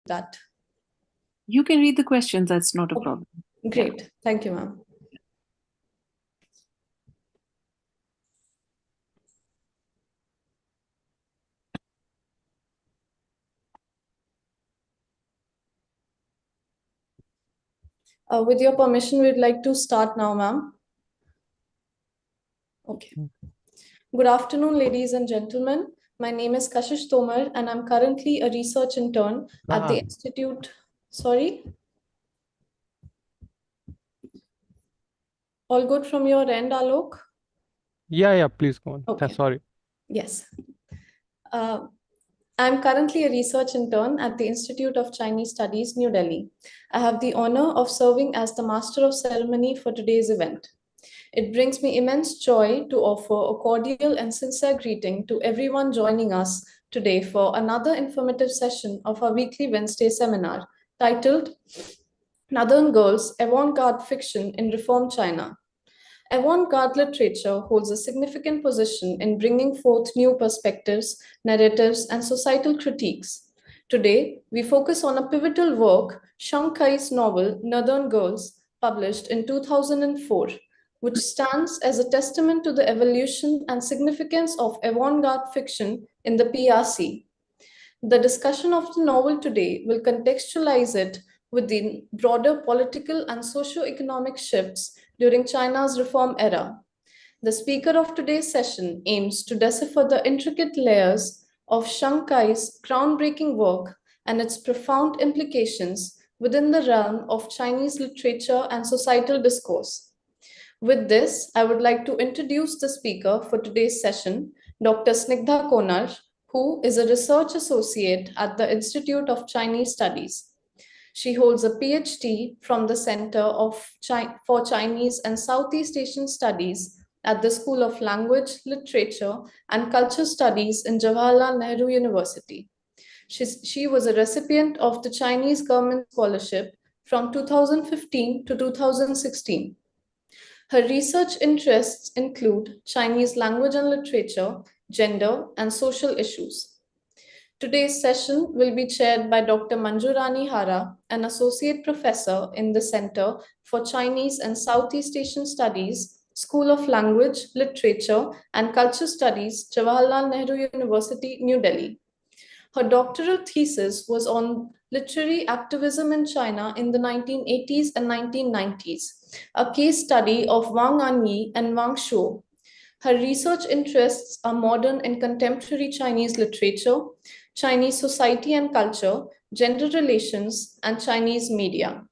that? You can read the questions, that's not a problem. Great. Yeah. Thank you, ma'am. With your permission, we'd like to start now, ma'am. Okay. Good afternoon, ladies and gentlemen. My name is Kashish Tomar, and I'm currently a research intern at the Institute. Sorry? All good from your end, Alok? Yeah, please go on. Okay. Sorry. Yes. I'm currently a research intern at the Institute of Chinese Studies, New Delhi. I have the honor of serving as the Master of Ceremony for today's event. It brings me immense joy to offer a cordial and sincere greeting to everyone joining us today for another informative session of our weekly Wednesday seminar titled Northern Girls, Avant-garde Fiction in Reform China. Avant-garde literature holds a significant position in bringing forth new perspectives, narratives, and societal critiques. Today, we focus on a pivotal work, Sheng Keyi's novel Northern Girls, published in 2004, which stands as a testament to the evolution and significance of avant-garde fiction in the PRC. The discussion of the novel today will contextualize it within broader political and socio-economic shifts during China's reform era. The speaker of today's session aims to decipher the intricate layers of Sheng Keyi's groundbreaking work and its profound implications within the realm of Chinese literature and societal discourse. With this, I would like to introduce the speaker for today's session, Dr. Snigdha Konar, who is a research associate at the Institute of Chinese Studies. She holds a PhD from the Center for Chinese and Southeast Asian Studies at the School of Language, Literature, and Culture Studies in Jawaharlal Nehru University. She was a recipient of the Chinese Government Scholarship from 2015 to 2016. Her research interests include Chinese language and literature, gender, and social issues. Today's session will be chaired by Dr. Manjurani Hara, an associate professor in the Center for Chinese and Southeast Asian Studies, School of Language, Literature, and Culture Studies, Jawaharlal Nehru University, New Delhi. Her doctoral thesis was on literary activism in China in the 1980s and 1990s, a case study of Wang Anyi and Wang Shuo. Her research interests are modern and contemporary Chinese literature, Chinese society and culture, gender relations, and Chinese media.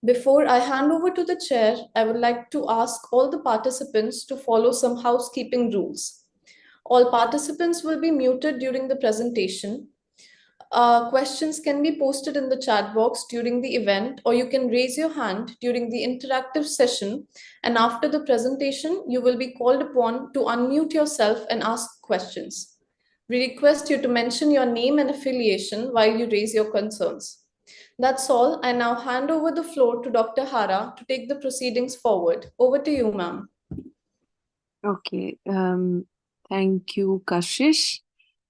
Before I hand over to the chair, I would like to ask all the participants to follow some housekeeping rules. All participants will be muted during the presentation. Questions can be posted in the chat box during the event, or you can raise your hand during the interactive session. And after the presentation, you will be called upon to unmute yourself and ask questions. We request you to mention your name and affiliation while you raise your concerns. That's all. I now hand over the floor to Dr. Hara to take the proceedings forward. Over to you, ma'am. Okay. Thank you, Kashish.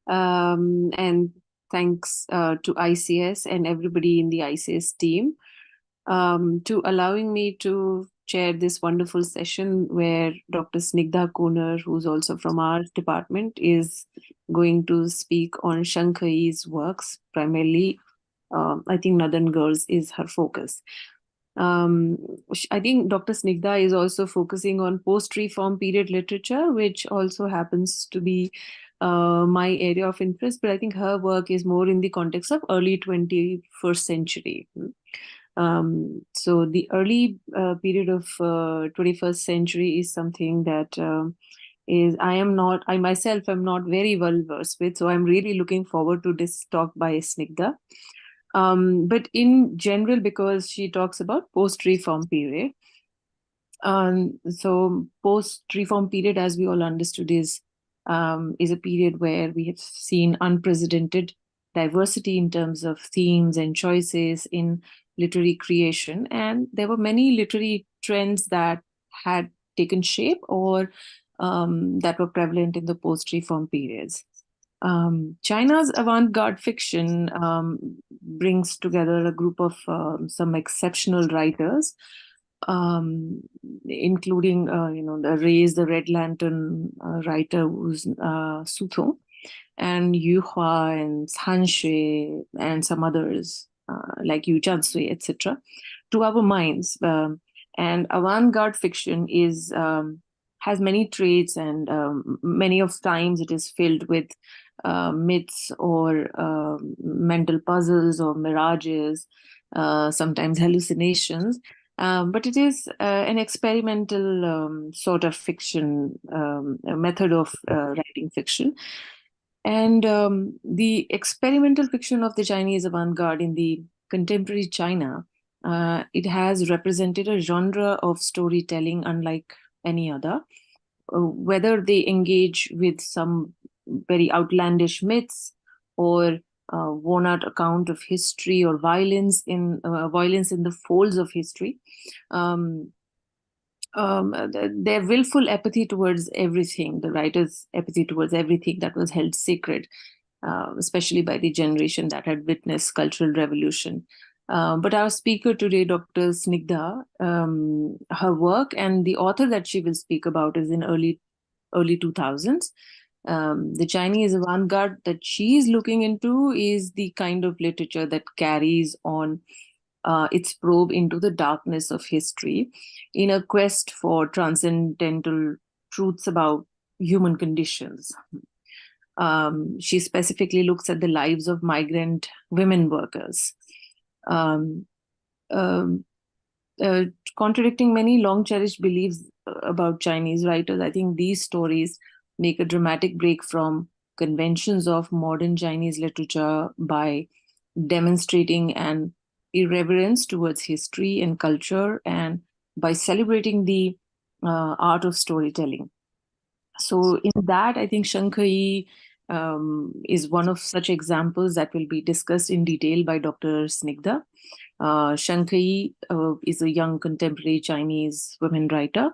And thanks to ICS and everybody in the ICS team to allowing me to chair this wonderful session where Dr. Snigdha Konar, who's also from our department, is going to speak on Sheng Keyi's works. Primarily, I think Northern Girls is her focus. I think Dr. Snigdha is also focusing on post-reform period literature, which also happens to be my area of interest, but I think her work is more in the context of early 21st century. So the early period of 21st century is something that I myself am not very well versed with, so I'm really looking forward to this talk by Snigdha. But in general, because she talks about post-reform period, so post-reform period, as we all understood, is a period where we have seen unprecedented diversity in terms of themes and choices in literary creation, and there were many literary trends that had taken shape or that were prevalent in the post-reform periods. China's avant-garde fiction brings together a group of some exceptional writers, including the Red Lantern writer who's Su Tong, and Yu Hua and Han Shui and some others like Yu Jiansui, etc. to our minds. And avant-garde fiction is has many traits, and many of times it is filled with myths or mental puzzles or mirages, sometimes hallucinations. But it is an experimental sort of fiction, a method of writing fiction. And the experimental fiction of the Chinese avant-garde in the contemporary China, it has represented a genre of storytelling unlike any other. Whether they engage with some very outlandish myths or worn-out account of history or violence in the folds of history, their willful apathy towards everything, the writer's apathy towards everything that was held sacred, especially by the generation that had witnessed cultural revolution. But our speaker today, Dr. Snigdha, her work and the author that she will speak about is in early 2000s. The Chinese avant-garde that she is looking into is the kind of literature that carries on its probe into the darkness of history in a quest for transcendental truths about human conditions. She specifically looks at the lives of migrant women workers. Contradicting many long-cherished beliefs about Chinese writers, I think these stories make a dramatic break from conventions of modern Chinese literature by demonstrating an irreverence towards history and culture, and by celebrating the art of storytelling. So in that, I think Sheng Keyi is one of such examples that will be discussed in detail by Dr. Snigdha. Sheng Keyi is a young contemporary Chinese women writer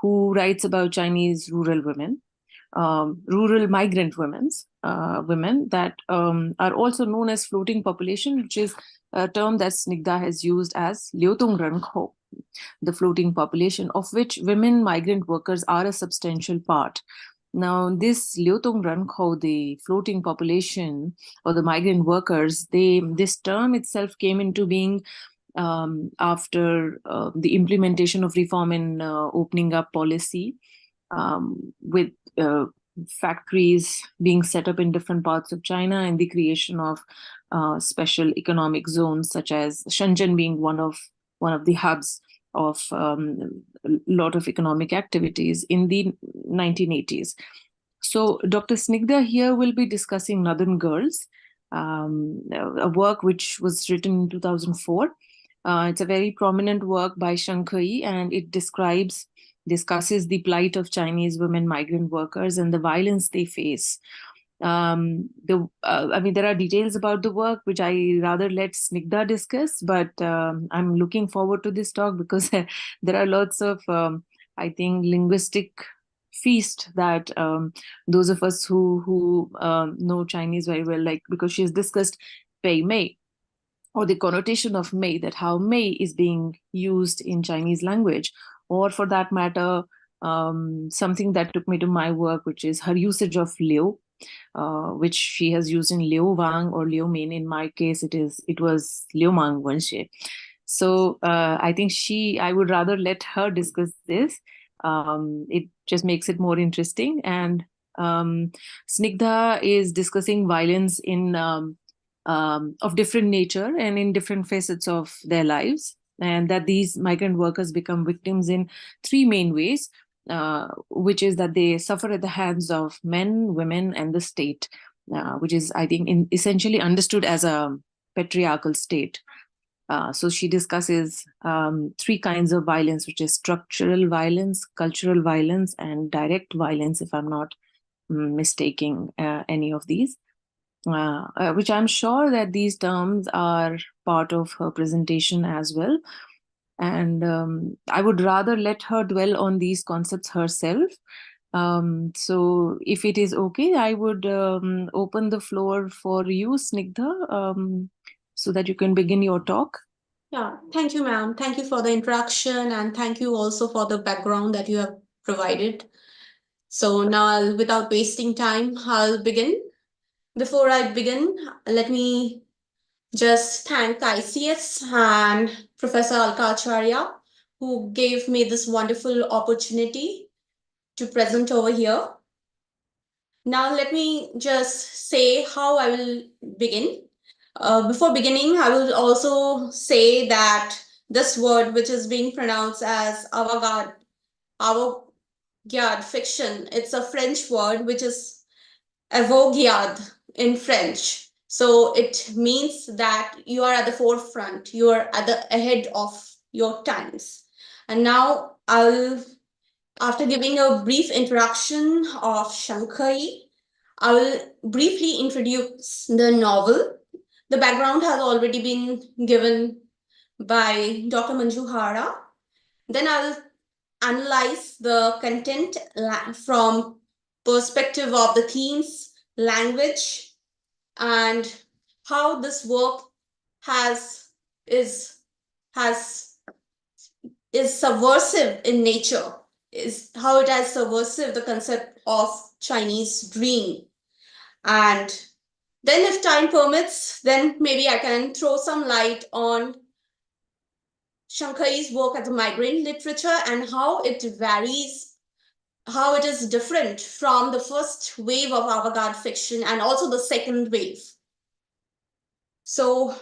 who writes about Chinese rural women, rural migrant women that are also known as floating population, which is a term that Snigdha has used as liúdòng renkǒu, the floating population, of which women migrant workers are a substantial part. Now, this liúdòng renkǒu, the floating population or the migrant workers, this term itself came into being after the implementation of reform and opening up policy, with factories being set up in different parts of China and the creation of special economic zones, such as Shenzhen being one of the hubs of a lot of economic activities in the 1980s. So Dr. Snigdha here will be discussing Northern Girls, a work which was written in 2004. It's a very prominent work by Sheng Keyi, and it discusses the plight of Chinese women migrant workers and the violence they face. I mean, there are details about the work which I rather let Snigdha discuss, but I'm looking forward to this talk because there are lots of, I think, linguistic feast that those of us who know Chinese very well, like, because she has discussed Pei Mei, or the connotation of Mei, that how Mei is being used in Chinese language, or for that matter, something that took me to my work, which is her usage of liu, which she has used in liúdòng or liumin. In my case, it was liúmang wenxue. So I think I would rather let her discuss this. It just makes it more interesting. And Snigdha is discussing violence in of different nature and in different facets of their lives, and that these migrant workers become victims in three main ways, which is that they suffer at the hands of men, women, and the state, which is, I think, essentially understood as a patriarchal state. So she discusses three kinds of violence, which is structural violence, cultural violence, and direct violence, if I'm not mistaking any of these. Which I'm sure that these terms are part of her presentation as well. And I would rather let her dwell on these concepts herself. So if it is okay, I would open the floor for you, Snigdha, so that you can begin your talk. Yeah, thank you, ma'am. Thank you for the introduction, and thank you also for the background that you have provided. So now, without wasting time, I'll begin. Before I begin, let me just thank ICS and Professor Alkacharya, who gave me this wonderful opportunity to present over here. Now, let me just say how I will begin. Before beginning, I will also say that this word, which is being pronounced as avant-garde fiction, it's a French word, which is avant-garde in French. So it means that you are at the forefront, you are at the ahead of your times. And now after giving a brief introduction of Sheng Keyi, I will briefly introduce the novel. The background has already been given by Dr. Manju Hara. Then I will analyze the content from perspective of the themes, language, and how this work is subversive in nature, is how it has subversive the concept of Chinese dream. And then if time permits, then maybe I can throw some light on Sheng Keyi's work as a migrant literature and how it varies, how it is different from the first wave of avant-garde fiction and also the second wave. So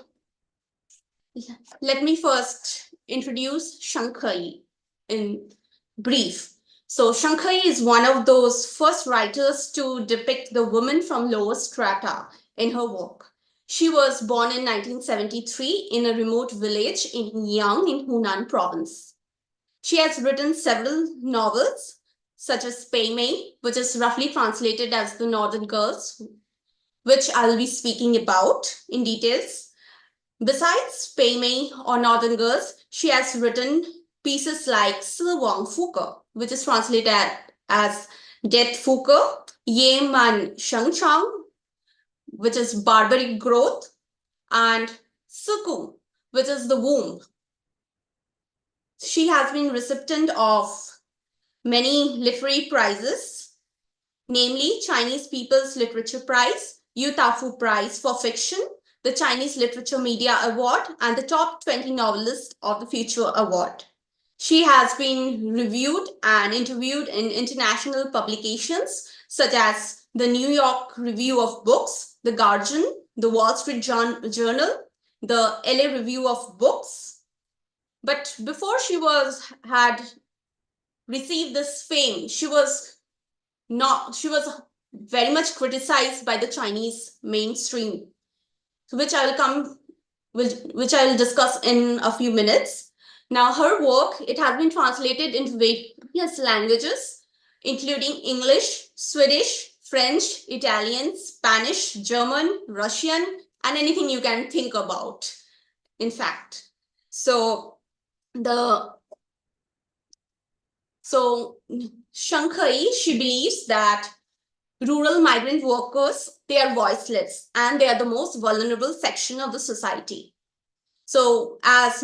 let me first introduce Sheng Keyi in brief. So Sheng Keyi is one of those first writers to depict the woman from lower strata in her work. She was born in 1973 in a remote village in Yang in Hunan province. She has written several novels, such as Pei Mei, which is roughly translated as The Northern Girls, which I'll be speaking about in details. Besides Pei Mei or Northern Girls, she has written pieces like liúdòng Fuke, which is translated as Dead Fuke, Ye Man Sheng Chang, which is barbaric growth, and Suku, which is the womb. She has been recipient of many literary prizes, namely Chinese People's Literature Prize, Yu Tafu Prize for Fiction, the Chinese Literature Media Award, and the Top 20 Novelist of the Future Award. She has been reviewed and interviewed in international publications such as the New York Review of Books, the Guardian, the Wall Street Journal, the LA Review of Books. But before she had received this fame, she was very much criticized by the Chinese mainstream, which I will discuss in a few minutes. Now, her work, it has been translated into various languages, including English, Swedish, French, Italian, Spanish, German, Russian, and anything you can think about, in fact. So Sheng Keyi, she believes that rural migrant workers, they are voiceless and they are the most vulnerable section of the society. So as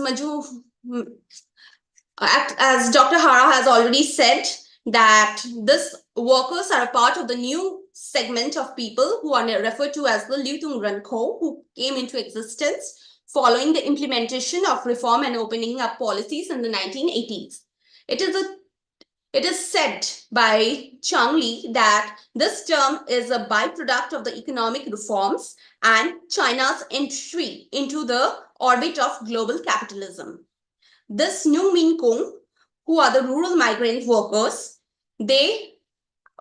Dr. Hara has already said, that these workers are a part of the new segment of people who are referred to as the liúdòng renkou, who came into existence following the implementation of reform and opening up policies in the 1980s. It is said by Chang Li that this term is a byproduct of the economic reforms and China's entry into the orbit of global capitalism. This new Min Kung, who are the rural migrant workers, they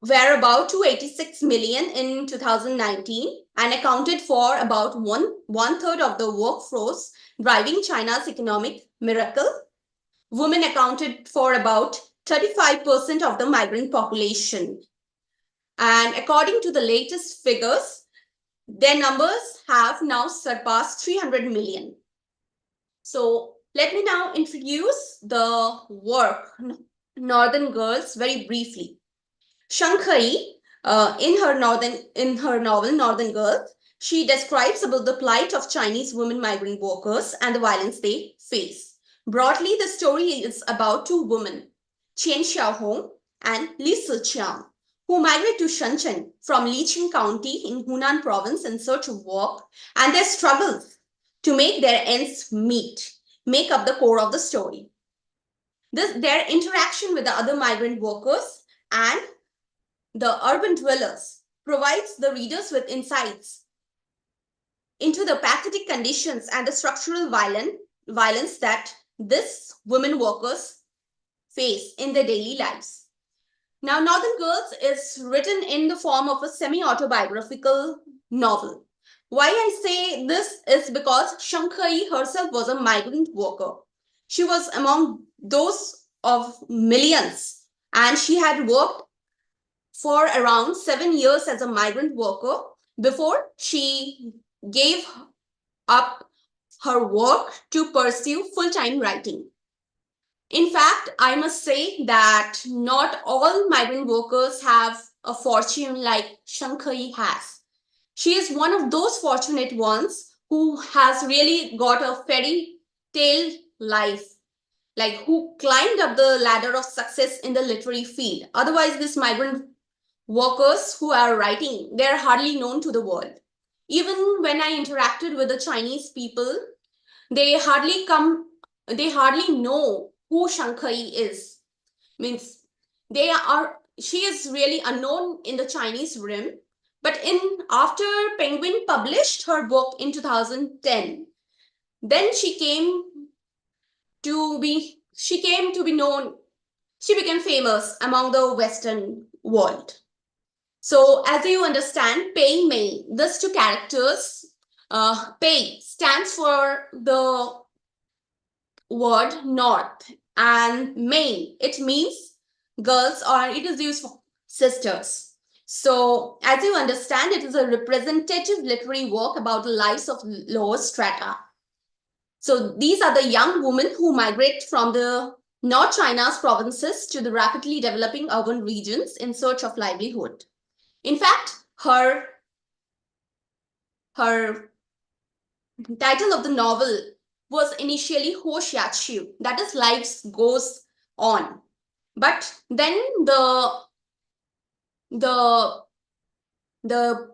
were about 286 million in 2019 and accounted for about one third of the workforce, driving China's economic miracle. Women accounted for about 35% of the migrant population. And according to the latest figures, their numbers have now surpassed 300 million. So let me now introduce the work, Northern Girls, very briefly. Sheng Keyi, in her novel Northern Girls, she describes about the plight of Chinese women migrant workers and the violence they face. Broadly, the story is about two women, Qian Xiaohong and Li Siqiang, who migrate to Shenzhen from Liqing County in Hunan province in search of work, and their struggles to make their ends meet make up the core of the story. Their interaction with the other migrant workers and the urban dwellers provides the readers with insights into the pathetic conditions and the structural violence that these women workers face in their daily lives. Now, Northern Girls is written in the form of a semi-autobiographical novel. Why I say this is because Sheng Keyi herself was a migrant worker. She was among those of millions, and she had worked for around 7 years as a migrant worker before she gave up her work to pursue full-time writing. In fact, I must say that not all migrant workers have a fortune like Sheng Keyi has. She is one of those fortunate ones who has really got a fairy tale life, like who climbed up the ladder of success in the literary field. Otherwise, these migrant workers who are writing, they're hardly known to the world. Even when I interacted with the Chinese people, they hardly know who Sheng Keyi is. Means she is really unknown in the Chinese rim. But after Penguin published her book in 2010, then she came to be known. She became famous among the Western world. So as you understand, Pei Mei, these two characters, Pei stands for the word north, and Mei, it means girls, or it is used for sisters. So as you understand, it is a representative literary work about the lives of lower strata. So these are the young women who migrate from the North China's provinces to the rapidly developing urban regions in search of livelihood. In fact, her title of the novel was initially Ho Xia Qiu, that is, life goes on. But then the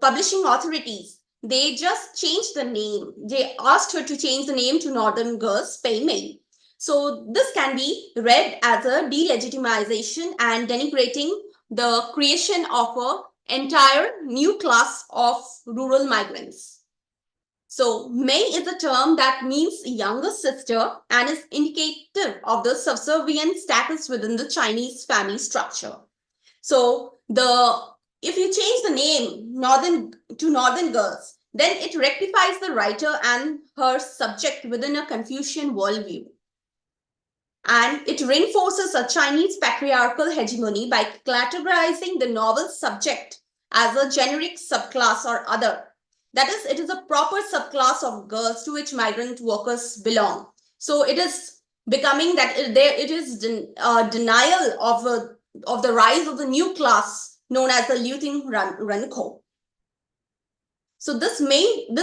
publishing authorities, they just changed the name. They asked her to change the name to Northern Girls Pei Mei. So this can be read as a delegitimization and denigrating the creation of an entire new class of rural migrants. So Mei is a term that means younger sister and is indicative of the subservient status within the Chinese family structure. So if you change the name to Northern Girls, then it rectifies the writer and her subject within a Confucian worldview. And it reinforces a Chinese patriarchal hegemony by categorizing the novel's subject as a generic subclass or other. That is, it is a proper subclass of girls to which migrant workers belong. So it is becoming that it is denial of the rise of the new class known as the liúdòng rénkǒu. So this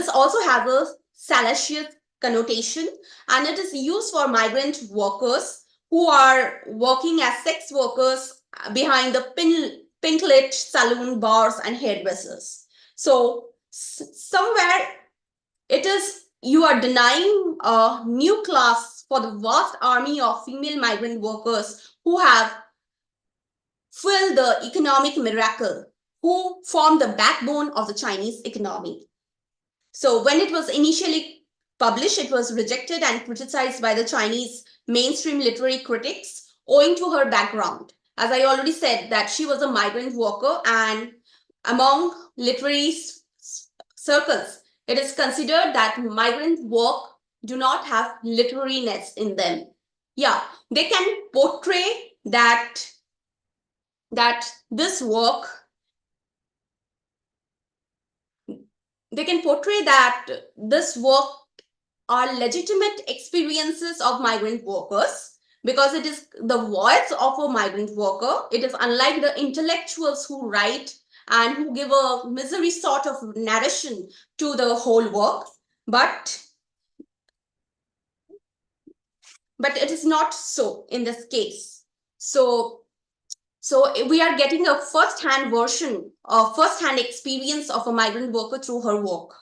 also has a salacious connotation, and it is used for migrant workers who are working as sex workers behind the pink-lit saloon, bars, and hairdressers. So somewhere you are denying a new class for the vast army of female migrant workers who have filled the economic miracle, who formed the backbone of the Chinese economy. So when it was initially published, it was rejected and criticized by the Chinese mainstream literary critics owing to her background. As I already said, that she was a migrant worker, and among literary circles, it is considered that migrant work do not have literariness in them. Yeah, they can portray that this work, are legitimate experiences of migrant workers, because it is the voice of a migrant worker. It is unlike the intellectuals who write and who give a misery sort of narration to the whole work. But it is not so in this case. So we are getting a first-hand version, a first-hand experience of a migrant worker through her work.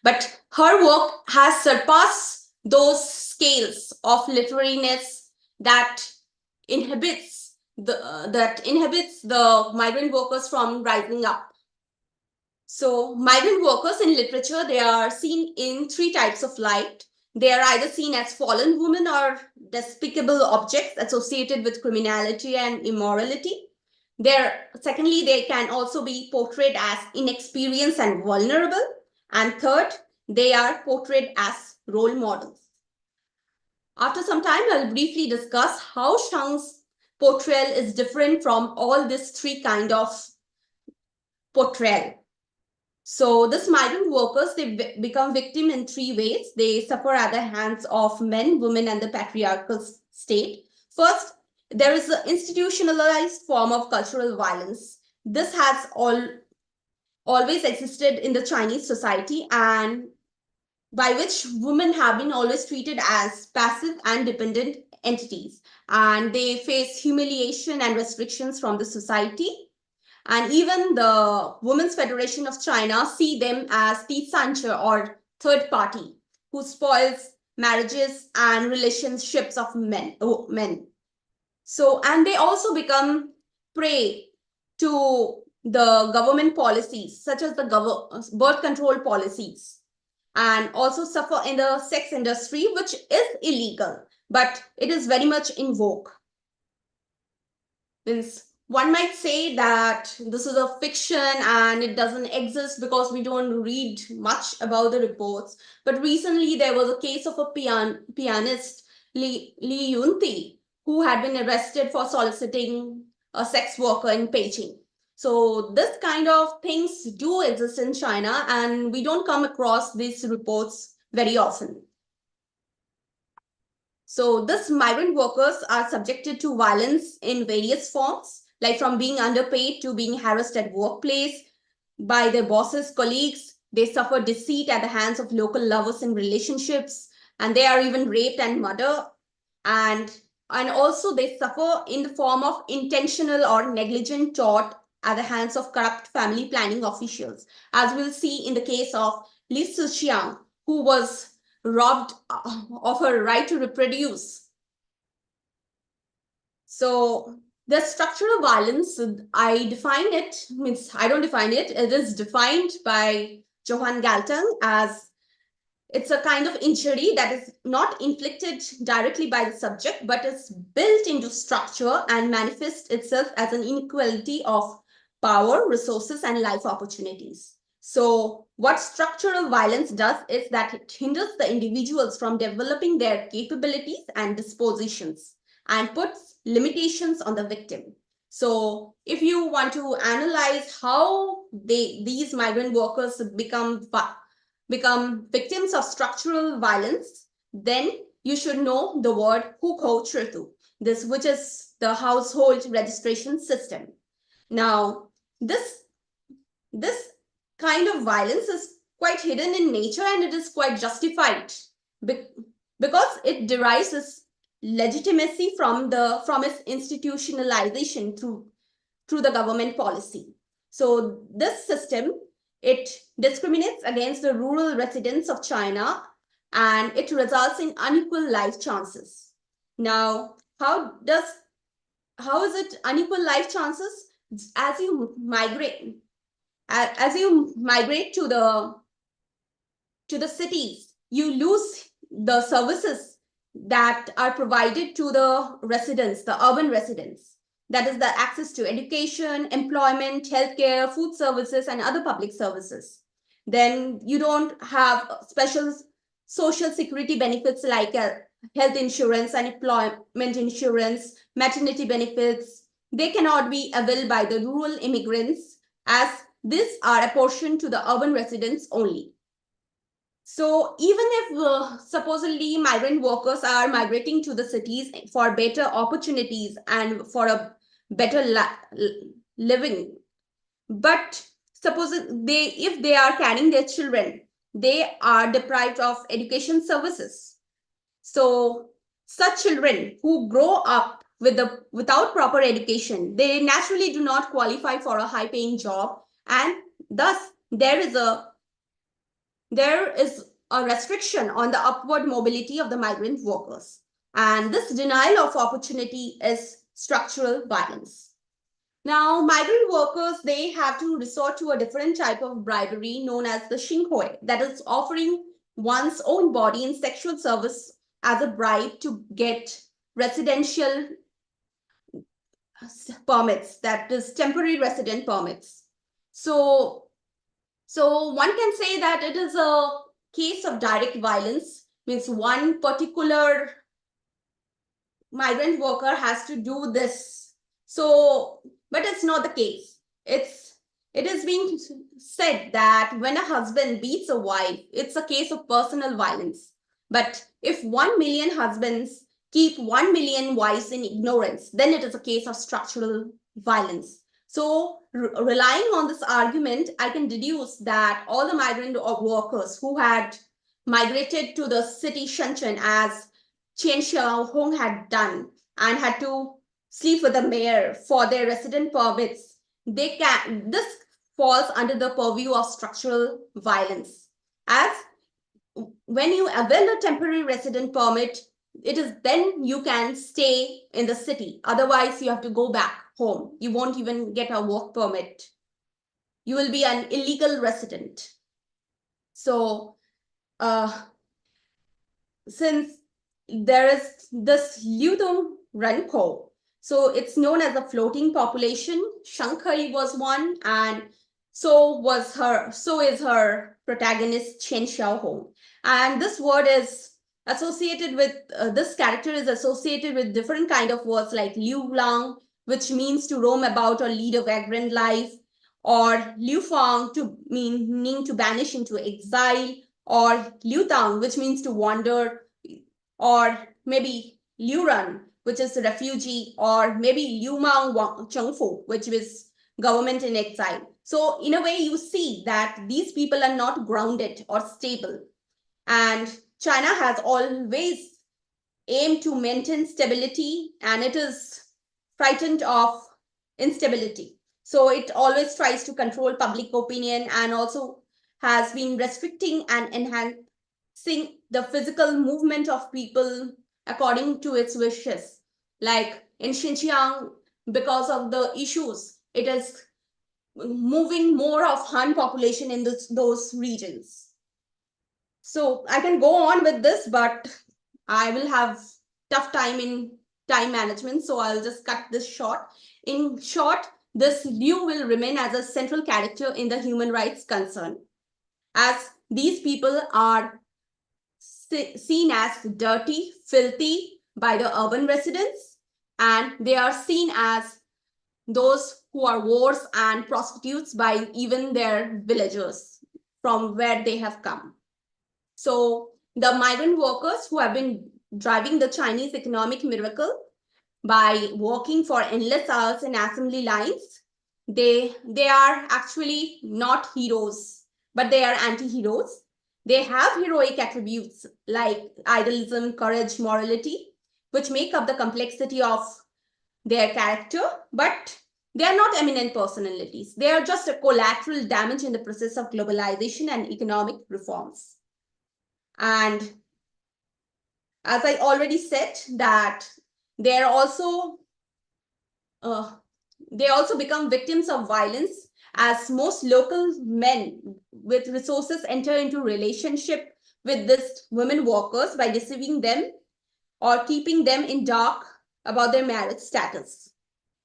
But her work has surpassed those scales of literariness that inhibits the migrant workers from rising up. So migrant workers in literature, they are seen in three types of light. They are either seen as fallen women or despicable objects associated with criminality and immorality. Secondly, they can also be portrayed as inexperienced and vulnerable. And third, they are portrayed as role models. After some time, I'll briefly discuss how Sheng's portrayal is different from all these three kinds of portrayal. So these migrant workers, they become victim in three ways. They suffer at the hands of men, women, and the patriarchal state. First, there is an institutionalized form of cultural violence. This has always existed in the Chinese society, and by which women have been always treated as passive and dependent entities. And they face humiliation and restrictions from the society. And even the Women's Federation of China see them as the sancher or third party who spoils marriages and relationships of men. So, and they also become prey to the government policies, such as the birth control policies, and also suffer in the sex industry, which is illegal, but it is very much in vogue. Means one might say that this is a fiction and it doesn't exist because we don't read much about the reports. But recently there was a case of a pianist, liúdòng, who had been arrested for soliciting a sex worker in Beijing. So this kind of things do exist in China, and we don't come across these reports very often. So these migrant workers are subjected to violence in various forms, like from being underpaid to being harassed at workplace by their bosses, colleagues. They suffer deceit at the hands of local lovers in relationships, and they are even raped and murdered. And also they suffer in the form of intentional or negligent tort at the hands of corrupt family planning officials, as we'll see in the case of liúdòng, who was robbed of her right to reproduce. So the structural violence, I define it, I don't define it, it is defined by Johann Galtung as it's a kind of injury that is not inflicted directly by the subject, but is built into structure and manifests itself as an inequality of power, resources, and life opportunities. So what structural violence does is that it hinders the individuals from developing their capabilities and dispositions and puts limitations on the victim. So if you want to analyze how these migrant workers become victims of structural violence, then you should know the word rénkǒu, which is the household registration system. Now, this kind of violence is quite hidden in nature, and it is quite justified because it derives its legitimacy from its institutionalization through the government policy. So this system, it discriminates against the rural residents of China, and it results in unequal life chances. Now, how is it unequal life chances? As you migrate to the cities, you lose the services that are provided to the residents, the urban residents. That is the access to education, employment, healthcare, food services, and other public services. Then you don't have special social security benefits like health insurance, unemployment insurance, maternity benefits. They cannot be availed by the rural immigrants, as these are apportioned to the urban residents only. So even if supposedly migrant workers are migrating to the cities for better opportunities and for a better living, but suppose if they are carrying their children, they are deprived of education services. So such children who grow up without proper education, they naturally do not qualify for a high-paying job, and thus there is a restriction on the upward mobility of the migrant workers. And this denial of opportunity is structural violence. Now, migrant workers, they have to resort to a different type of bribery known as the Sheng Keyi, that is offering one's own body in sexual service as a bribe to get residential permits, that is temporary resident permits. So one can say that it is a case of direct violence, means one particular migrant worker has to do this. So, but it's not the case. It is being said that when a husband beats a wife, it's a case of personal violence. But if 1 million husbands keep 1 million wives in ignorance, then it is a case of structural violence. So relying on this argument, I can deduce that all the migrant workers who had migrated to the city Shenzhen, as Chen Xiaohong had done, and had to sleep with the mayor for their resident permits, this falls under the purview of structural violence. As when you avail a temporary resident permit, it is then you can stay in the city. Otherwise, you have to go back home. You won't even get a work permit. You will be an illegal resident. So, since there is this liúdòng Renkou, so it's known as a floating population. Sheng Keyi was one, and so is her protagonist Chen Xiaohong. And this word is associated with this character is associated with different kind of words like liúdòng, which means to roam about or lead a vagrant life, or liúfang, meaning to banish into exile, or liúdòng, which means to wander, or maybe liúrân, which is a refugee, or maybe liúmang chengfu, which is government in exile. So in a way, you see that these people are not grounded or stable. And China has always aimed to maintain stability, and it is frightened of instability. So it always tries to control public opinion, and also has been restricting and enhancing the physical movement of people according to its wishes. Like in Xinjiang, because of the issues, it is moving more of Han population in those regions. So I can go on with this, but I will have tough time in time management, so I'll just cut this short. In short, this Liu will remain as a central character in the human rights concern, as these people are seen as dirty, filthy by the urban residents, and they are seen as those who are whores and prostitutes by even their villagers from where they have come. So the migrant workers who have been driving the Chinese economic miracle by working for endless hours in assembly lines, they are actually not heroes, but they are anti-heroes. They have heroic attributes like idealism, courage, morality, which make up the complexity of their character, but they are not eminent personalities. They are just a collateral damage in the process of globalization and economic reforms. And as I already said, that they also become victims of violence, as most local men with resources enter into relationship with these women workers by deceiving them or keeping them in dark about their marriage status.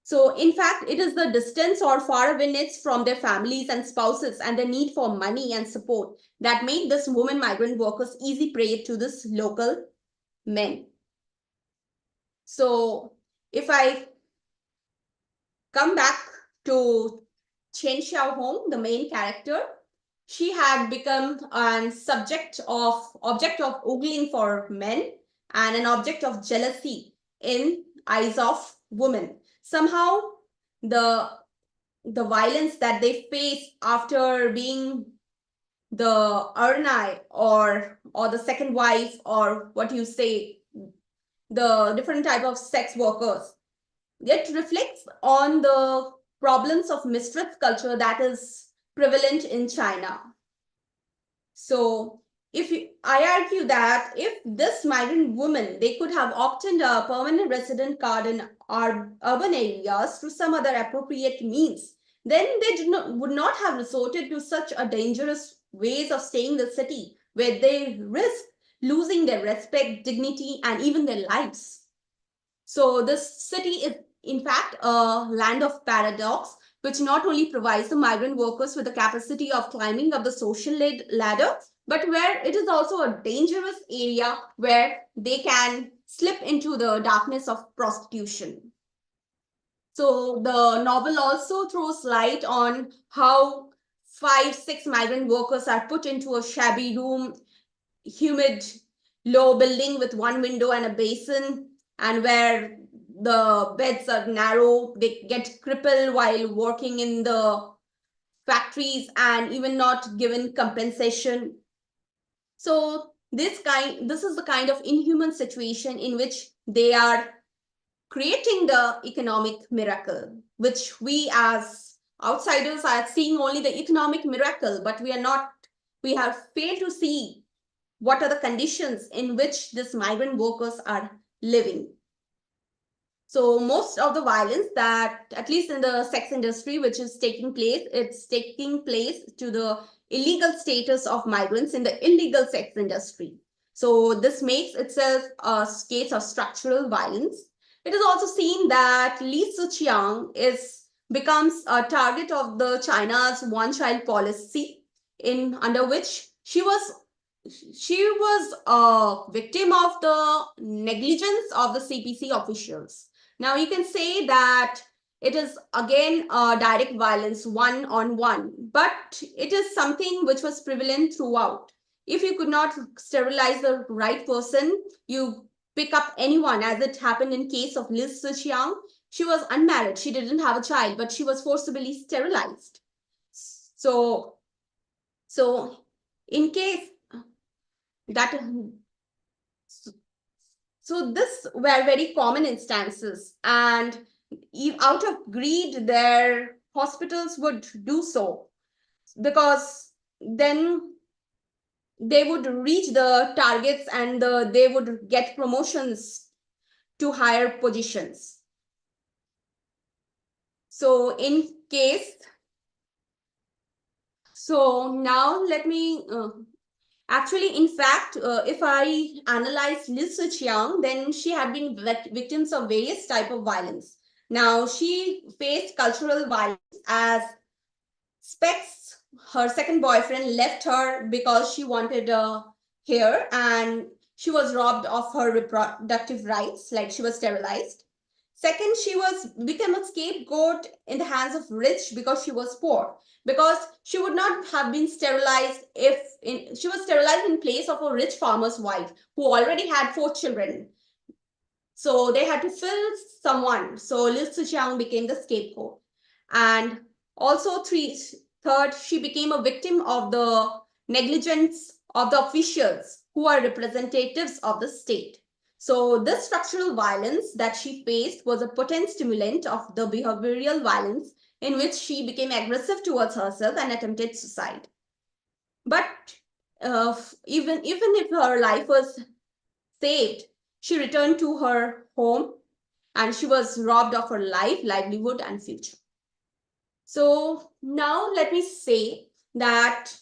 So in fact, it is the distance or far-awayness from their families and spouses and the need for money and support that made this women migrant workers easy prey to this local men. So if I come back to Chen Xiaohong, the main character, she had become an object of ogling for men and an object of jealousy in eyes of women. Somehow, the violence that they face after being the Arnai or the second wife, or what you say, the different type of sex workers, it reflects on the problems of mistress culture that is prevalent in China. So I argue that if this migrant woman, they could have obtained a permanent resident card in our urban areas through some other appropriate means, then they would not have resorted to such a dangerous ways of staying in the city where they risk losing their respect, dignity, and even their lives. So this city is in fact a land of paradox, which not only provides the migrant workers with the capacity of climbing up the social ladder, but where it is also a dangerous area where they can slip into the darkness of prostitution. So the novel also throws light on how 5-6 migrant workers are put into a shabby room, humid, low building with one window and a basin, and where the beds are narrow, they get crippled while working in the factories and even not given compensation. So this is the kind of inhuman situation in which they are creating the economic miracle, which we as outsiders are seeing only the economic miracle, but we have failed to see what are the conditions in which these migrant workers are living. So most of the violence that, at least in the sex industry, which is taking place, it's taking place to the illegal status of migrants in the illegal sex industry. So this makes itself a case of structural violence. It is also seen that Li Ziqiang becomes a target of the China's one-child policy, under which she was a victim of the negligence of the CPC officials. Now you can say that it is again a direct violence one-on-one, but it is something which was prevalent throughout. If you could not sterilize the right person, you pick up anyone, as it happened in case of Liz Ziqiang. She was unmarried, she didn't have a child, but she was forcibly sterilized. So in case that, so this were very common instances, and out of greed, their hospitals would do so, because then they would reach the targets and they would get promotions to higher positions. So now let me actually, in fact, if I analyze Liu Ziqiang, then she had been victims of various types of violence. Now, she faced cultural violence as Specs, her second boyfriend, left her because she wanted hair, and she was robbed of her reproductive rights, like she was sterilized. Second, she became a scapegoat in the hands of rich because she was poor, because she would not have been sterilized she was sterilized in place of a rich farmer's wife who already had 4 children. So they had to fill someone. So Liu Ziqiang became the scapegoat. And also third, she became a victim of the negligence of the officials who are representatives of the state. So this structural violence that she faced was a potent stimulant of the behavioral violence in which she became aggressive towards herself and attempted suicide. But even if her life was saved, she returned to her home and she was robbed of her life, livelihood, and future. So now let me say that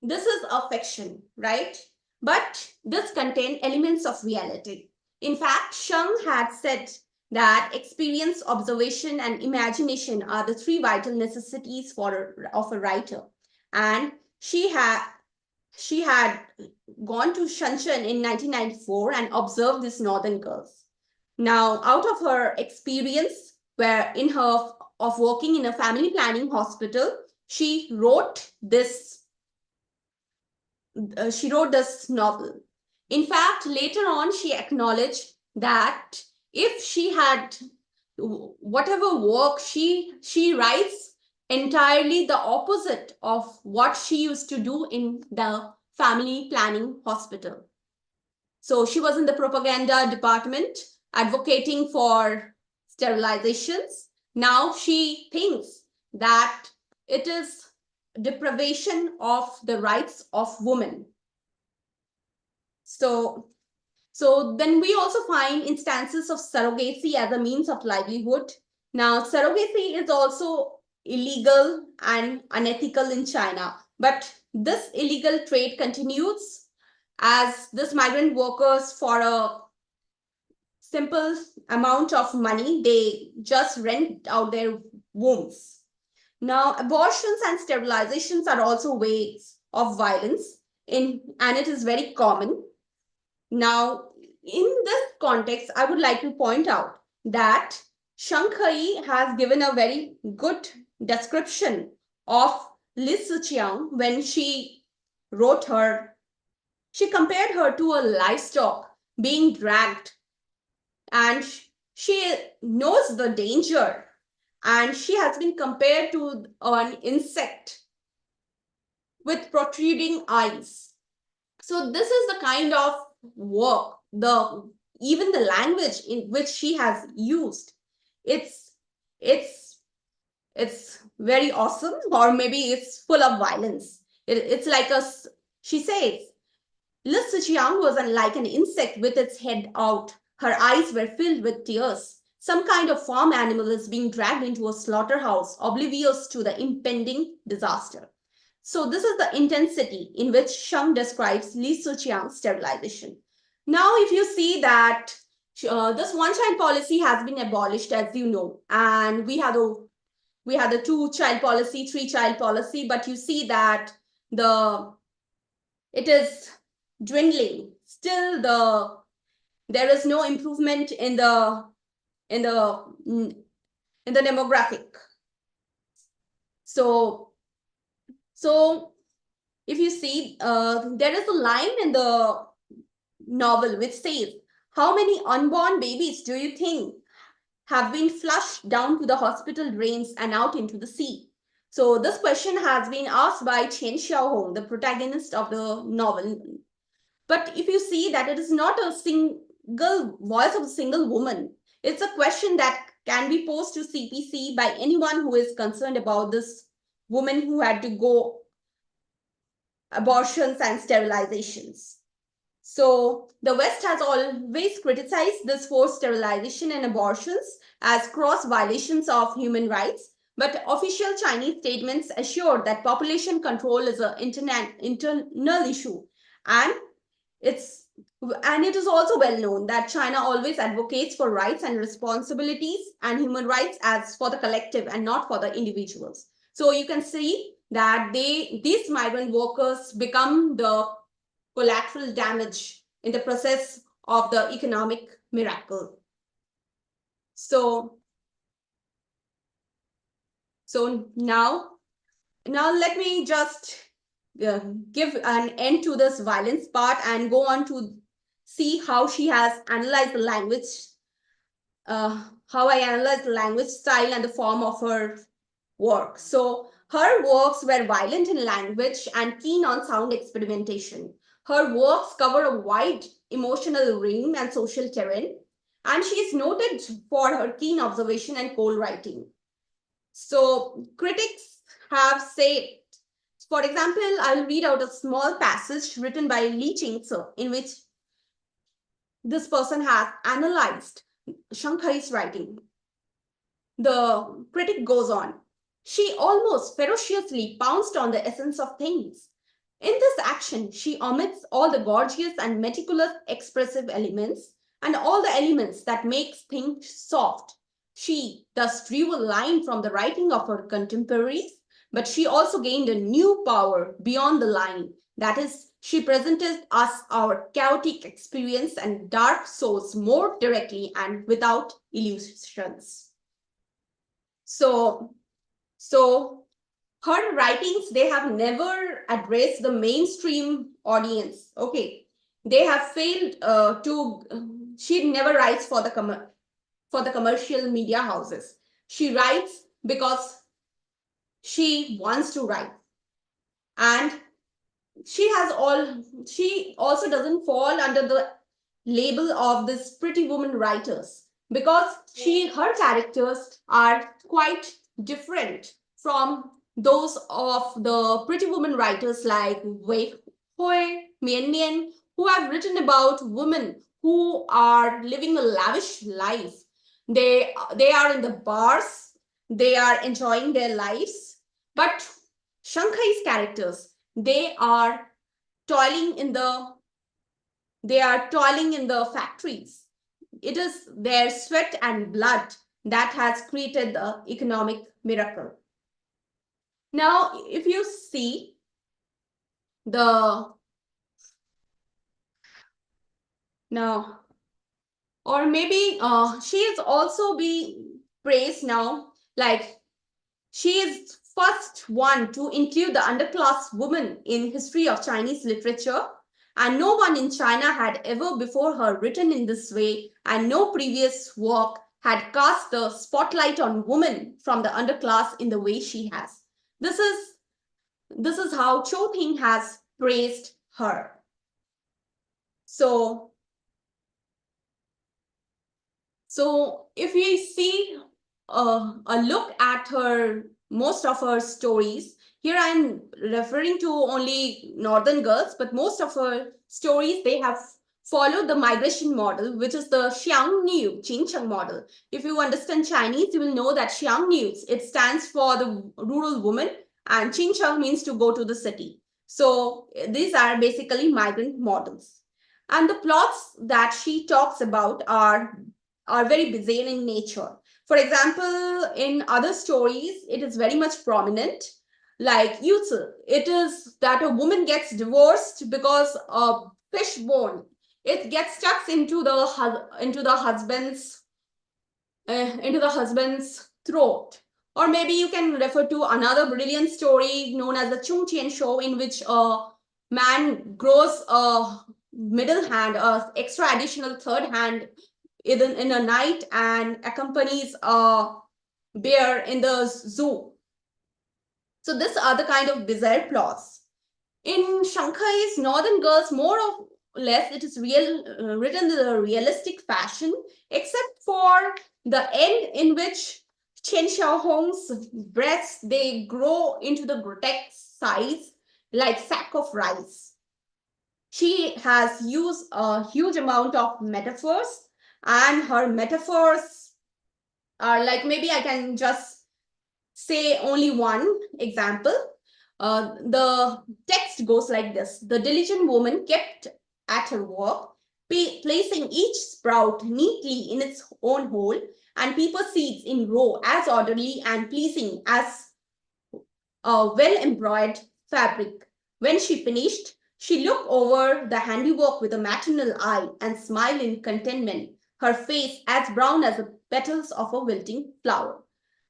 this is a fiction, right? But this contains elements of reality. In fact, Sheng had said that experience, observation, and imagination are the 3 vital necessities of a writer. And she had gone to Shenzhen in 1994 and observed these northern girls. Now, out of her experience, of working in a family planning hospital, she wrote this she wrote this novel. In fact, later on, she acknowledged that if she had whatever work she writes entirely the opposite of what she used to do in the family planning hospital. So she was in the propaganda department advocating for sterilizations. Now she thinks that it is deprivation of the rights of women. So then we also find instances of surrogacy as a means of livelihood. Now, surrogacy is also illegal and unethical in China, but this illegal trade continues as this migrant workers, for a simple amount of money, they just rent out their wombs. Now, abortions and sterilizations are also ways of violence, and it is very common. Now, in this context, I would like to point out that Sheng Keyi has given a very good description of liúdòng when she wrote her. She compared her to a livestock being dragged, and she knows the danger, and she has been compared to an insect with protruding eyes. So this is the kind of work, even the language in which she has used, it's very awesome, or maybe it's full of violence. It's like she says, liúdòng was like an insect with its head out. Her eyes were filled with tears. Some kind of farm animal is being dragged into a slaughterhouse, oblivious to the impending disaster. So this is the intensity in which Sheng describes liúdòng sterilization. Now, if you see that this one-child policy has been abolished, as you know, and we had a two-child policy, three-child policy, but you see that it is dwindling. Still, there is no improvement in the demographic. So if you see, there is a line in the novel which says, how many unborn babies do you think have been flushed down to the hospital drains and out into the sea? So this question has been asked by Chen Xiaohong, the protagonist of the novel. But if you see that it is not a single voice of a single woman, it's a question that can be posed to CPC by anyone who is concerned about this woman who had to go abortions and sterilizations. So the West has always criticized this forced sterilization and abortions as gross violations of human rights, but official Chinese statements assure that population control is an internal issue, and it is also well known that China always advocates for rights and responsibilities and human rights as for the collective and not for the individuals. So you can see that these migrant workers become the collateral damage in the process of the economic miracle. So now let me just give an end to this violence part and go on to see how she has analyzed the language, how I analyzed the language style and the form of her work. So her works were violent in language and keen on sound experimentation. Her works cover a wide emotional realm and social terrain, and she is noted for her keen observation and cold writing. So critics have said, for example, I'll read out a small passage written by Li Qingzi in which this person has analyzed Sheng Keyi's writing. The critic goes on, she almost ferociously pounced on the essence of things. In this action, she omits all the gorgeous and meticulous expressive elements and all the elements that makes things soft. She thus drew a line from the writing of her contemporaries, but she also gained a new power beyond the line. That is, she presented us our chaotic experience and dark souls more directly and without illusions. So her writings, they have never addressed the mainstream audience. Okay, they have failed she never writes for the commercial media houses. She writes because she wants to write, and she also doesn't fall under the label of this pretty woman writers, because her characters are quite different from those of the pretty woman writers like Wei Hui, Mian Mian, who have written about women who are living a lavish life. They are in the bars, they are enjoying their lives, but Sheng Keyi's characters, they are toiling in the factories. It is their sweat and blood that has created the economic miracle. Now, if you see or maybe she is also being praised now, like she is first one to include the underclass woman in history of Chinese literature, and no one in China had ever before her written in this way, and no previous work had cast the spotlight on women from the underclass in the way she has. This is how Cho Ting has praised her. So if we see a look at most of her stories, here I'm referring to only Northern Girls, but most of her stories, they have followed the migration model, which is the Xiang Niu Qingcheng model. If you understand Chinese, you will know that Xiang Niu, it stands for the rural woman, and Qingcheng means to go to the city. So these are basically migrant models. And the plots that she talks about are very bizarre in nature. For example, in other stories, it is very much prominent. Like Yuzi, it is that a woman gets divorced because a fish bone, it gets stuck into the husband's throat. Or maybe you can refer to another brilliant story known as the Chung Chien Show, in which a man grows a middle hand, a extra additional third hand in a night, and accompanies a bear in the zoo. So these are the kind of bizarre plots. In Sheng Keyi's Northern Girls, more or less it is written in a realistic fashion, except for the end in which Chen Xiaohong's breasts, they grow into the grotesque size like sack of rice. She has used a huge amount of metaphors, and her metaphors are like, maybe I can just say only one example. The text goes like this: the diligent woman kept at her work, placing each sprout neatly in its own hole, and paper seeds in row as orderly and pleasing as a well-embroidered fabric. When she finished, she looked over the handiwork with a maternal eye and smiled in contentment, her face as brown as the petals of a wilting flower.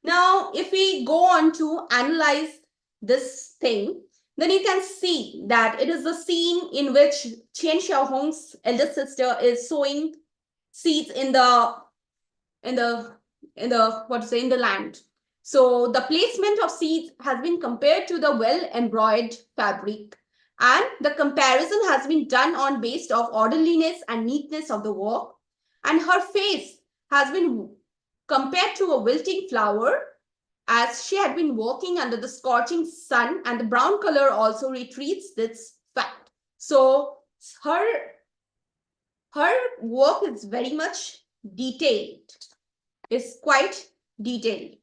Now, if we go on to analyze this thing, then you can see that it is the scene in which Qian Xiaohong's eldest sister is sowing seeds in the land. So the placement of seeds has been compared to the well-embroidered fabric, and the comparison has been done on based of orderliness and neatness of the work, and her face has been compared to a wilting flower, as she had been walking under the scorching sun, and the brown color also retreats this fact. So her work is very much detailed, is quite detailed.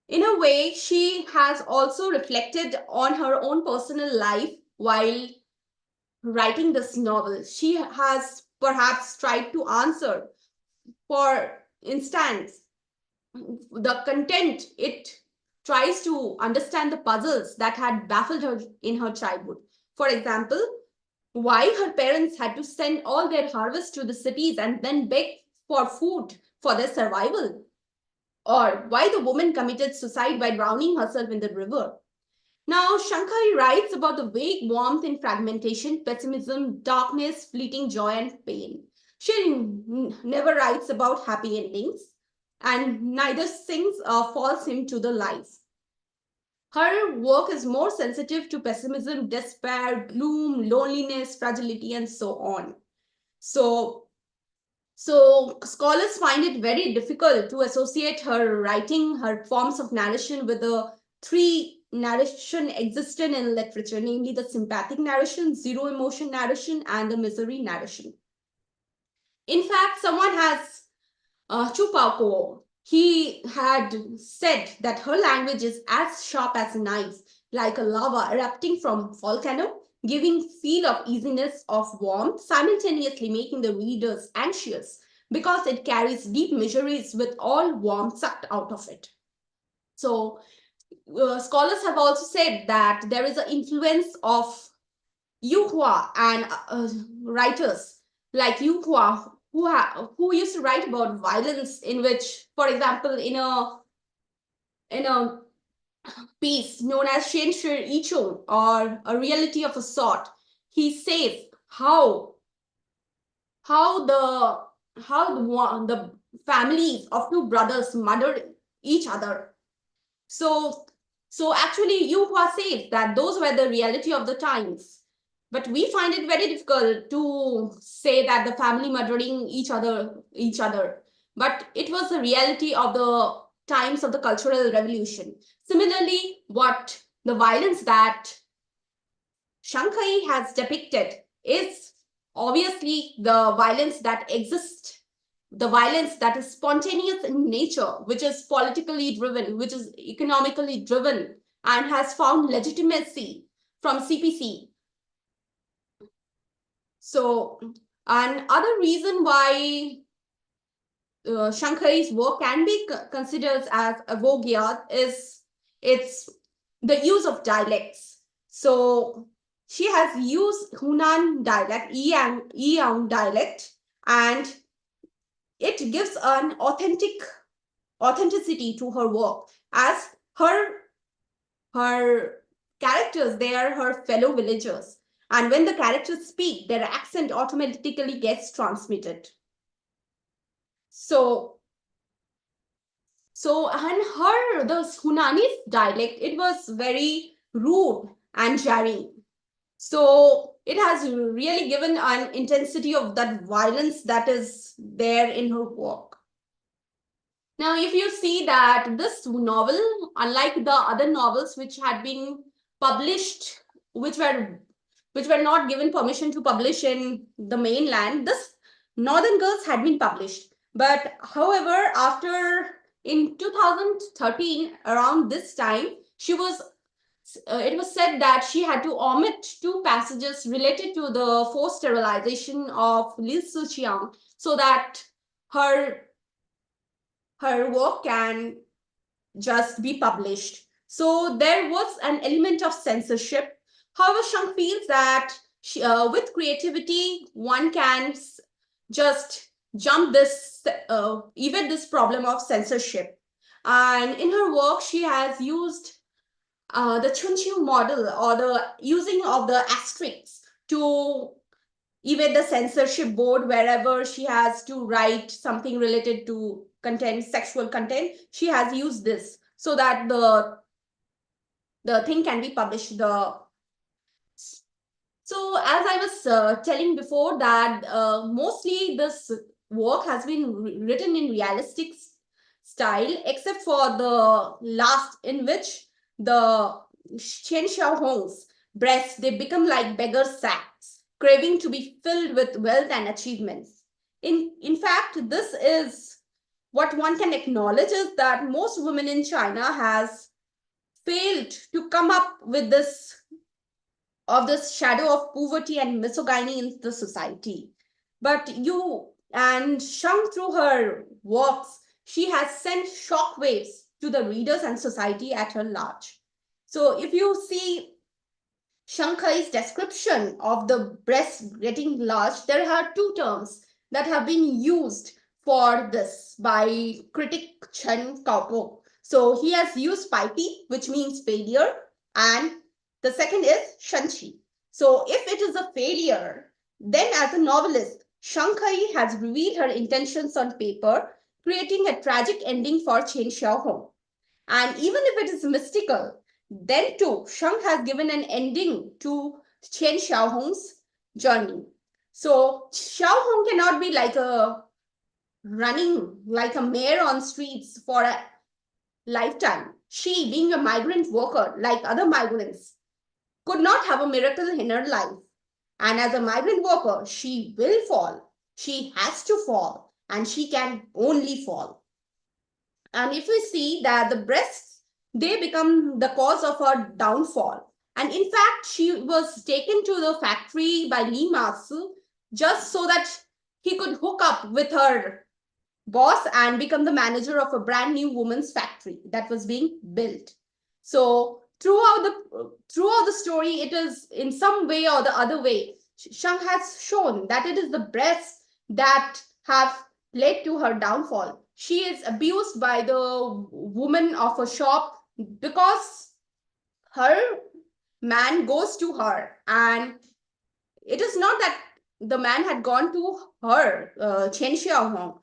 In a way, she has also reflected on her own personal life while writing this novel. She has perhaps tried to answer, for instance, the content, it tries to understand the puzzles that had baffled her in her childhood. For example, why her parents had to send all their harvest to the cities and then beg for food for their survival, or why the woman committed suicide by drowning herself in the river. Now, Sheng Keyi writes about the vague warmth in fragmentation, pessimism, darkness, fleeting joy, and pain. She never writes about happy endings, and neither sings or falls into the lies. Her work is more sensitive to pessimism, despair, gloom, loneliness, fragility, and so on. So scholars find it very difficult to associate her writing, her forms of narration with the three narration existent in literature, namely the sympathetic narration, zero emotion narration, and the misery narration. In fact, someone has Chupako, he had said that her language is as sharp as a knife, like a lava erupting from volcano, giving feel of easiness, of warmth, simultaneously making the readers anxious because it carries deep miseries with all warmth sucked out of it. So scholars have also said that there is an influence of Yuhua and writers like Yuhua who used to write about violence, in which, for example, in a piece known as Sheng Keyi or A Reality of a Sort, he says how the families of two brothers murder each other. So actually, Yuhua says that those were the reality of the times. But we find it very difficult to say that the family murdering each other. But it was the reality of the times of the Cultural Revolution. Similarly, what the violence that Sheng Keyi has depicted is obviously the violence that exists, the violence that is spontaneous in nature, which is politically driven, which is economically driven, and has found legitimacy from CPC. So, another reason why Sheng Keyi's work can be considered as avant-garde is its the use of dialects. So she has used Hunan dialect, liúdòng dialect, and it gives an authenticity to her work, as her characters, they are her fellow villagers. And when the characters speak, their accent automatically gets transmitted. So and the Hunanese dialect, it was very rude and jarring. So it has really given an intensity of that violence that is there in her work. Now, if you see that this novel, unlike the other novels which had been published, which were not given permission to publish in the mainland, this Northern Girls had been published. But however, in 2013, around this time, it was said that she had to omit 2 passages related to the forced sterilization of liúdòng so that her work can just be published. So there was an element of censorship. However, Sheng feels that with creativity, one can just evade this problem of censorship. And in her work, she has used the Chunqiu model, or the using of the asterisks, to evade the censorship board wherever she has to write something related to content, sexual content. She has used this so that the thing can be published. So as I was telling before, that mostly this work has been written in realistic style, except for the last, in which the Chen Xiaohong's breasts, they become like beggar sacks, craving to be filled with wealth and achievements. In fact, this is what one can acknowledge, is that most women in China has failed to come up with this shadow of poverty and misogyny in the society. But Sheng, through her works, she has sent shockwaves to the readers and society at large. So if you see Sheng Keyi's description of the breast getting large, there are 2 terms that have been used for this by critic Chen Keyi. So he has used pipey, which means failure, And the second is Sheng Keyi. So if it is a failure, then as a novelist, Sheng Keyi has revealed her intentions on paper, creating a tragic ending for Chen Xiaohong. And even if it is mystical, then too, Sheng has given an ending to Chen Xiaohong's journey. So Xiaohong cannot be like running like a mare on streets for a lifetime. She, being a migrant worker like other migrants, could not have a miracle in her life. And as a migrant worker, she will fall. She has to fall, and she can only fall. And if we see that the breasts, they become the cause of her downfall. And in fact, she was taken to the factory by Li Masu just so that he could hook up with her boss and become the manager of a brand new women's factory that was being built. So throughout the story, it is in some way or the other way, Sheng has shown that it is the breasts that have led to her downfall. She is abused by the woman of a shop because her man goes to her, and it is not that the man had gone to her, Chen Xiaohong.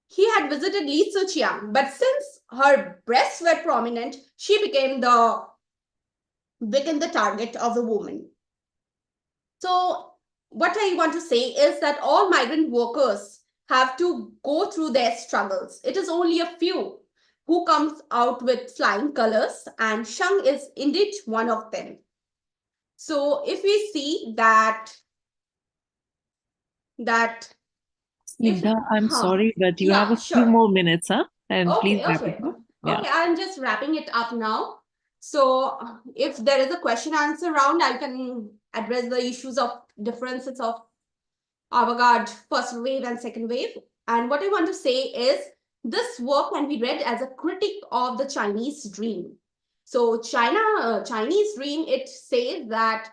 He had visited Li Ziqiang, but since her breasts were prominent, she became the target of the woman. So what I want to say is that all migrant workers have to go through their struggles. It is only a few who comes out with flying colors, and Sheng is indeed one of them. So if we see that Snigdha, I'm sorry, but you have a few sure. more minutes, huh? And Okay, please wrap okay. it up. Okay, I'm just wrapping it up now. So if there is a question answer round, I can address the issues of differences of avant-garde first wave and second wave. And what I want to say is this work can be read as a critique of the Chinese dream. So Chinese dream, it says that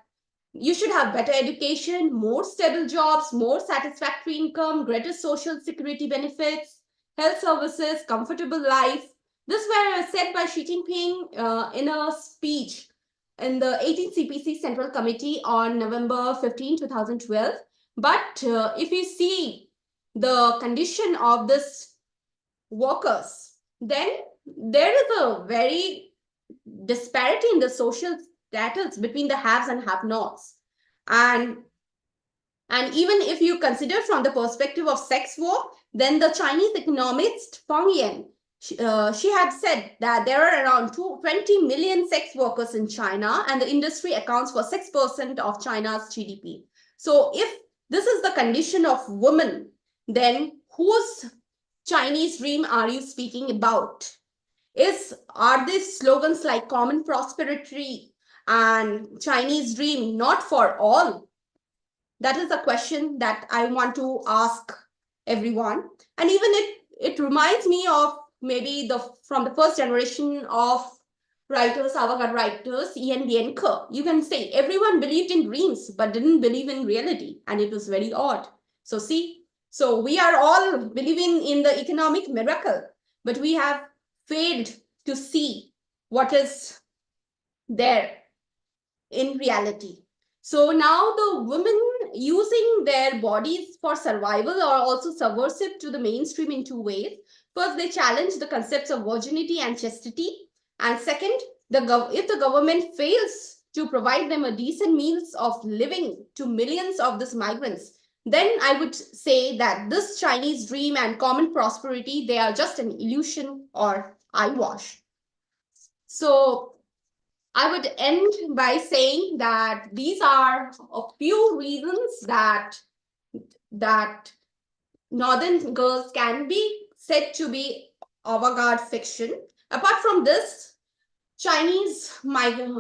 you should have better education, more stable jobs, more satisfactory income, greater social security benefits, health services, comfortable life. This were said by Xi Jinping in a speech in the 18th CPC Central Committee on November 15, 2012. But if you see the condition of this workers, then there is a very disparity in the social status between the haves and have-nots. And even if you consider from the perspective of sex work, then the Chinese economist Fang Yan, she had said that there are around 20 million sex workers in China, and the industry accounts for 6% of China's GDP. So if this is the condition of women, then whose Chinese dream are you speaking about? Are these slogans like common prosperity and Chinese dream not for all? That is a question that I want to ask everyone. And even it reminds me of maybe from the first generation of writers, avant-garde writers, Ian Rénkǒu. You can say everyone believed in dreams but didn't believe in reality, and it was very odd. So see, so we are all believing in the economic miracle, but we have failed to see what is there in reality. So now the women using their bodies for survival are also subversive to the mainstream in two ways. First, they challenge the concepts of virginity and chastity. And second, if the government fails to provide them a decent means of living to millions of these migrants, then I would say that this Chinese dream and common prosperity, they are just an illusion or eyewash. So I would end by saying that these are a few reasons that Northern Girls can be said to be avant-garde fiction. Apart from this, Chinese migrant,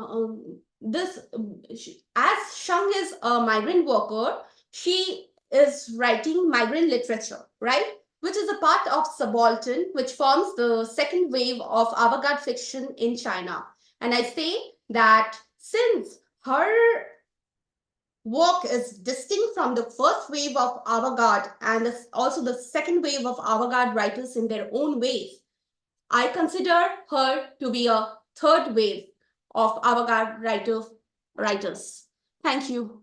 as Sheng is a migrant worker, she is writing migrant literature, right? Which is a part of Subaltern, which forms the second wave of avant-garde fiction in China. And I say that since her work is distinct from the first wave of avant-garde and also the second wave of avant-garde writers in their own ways, I consider her to be a third wave of avant-garde writers. Thank you.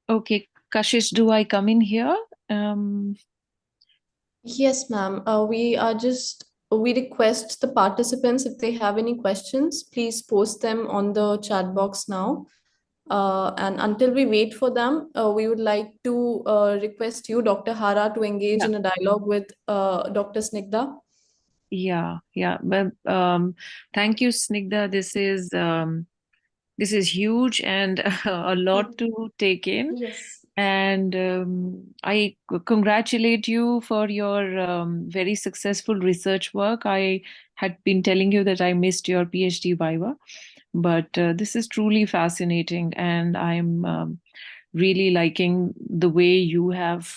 Okay, Kashish, do I come in here? Yes, ma'am. We request the participants, if they have any questions, please post them on the chat box now. And until we wait for them, we would like to request you, Dr. Hara, to engage Yeah. in a dialogue with Dr. Snigdha. Yeah. But thank you, Snigdha. This is huge and a lot to take in. Yes. And I congratulate you for your very successful research work. I had been telling you that I missed your PhD viva, but this is truly fascinating, and I'm really liking the way you have,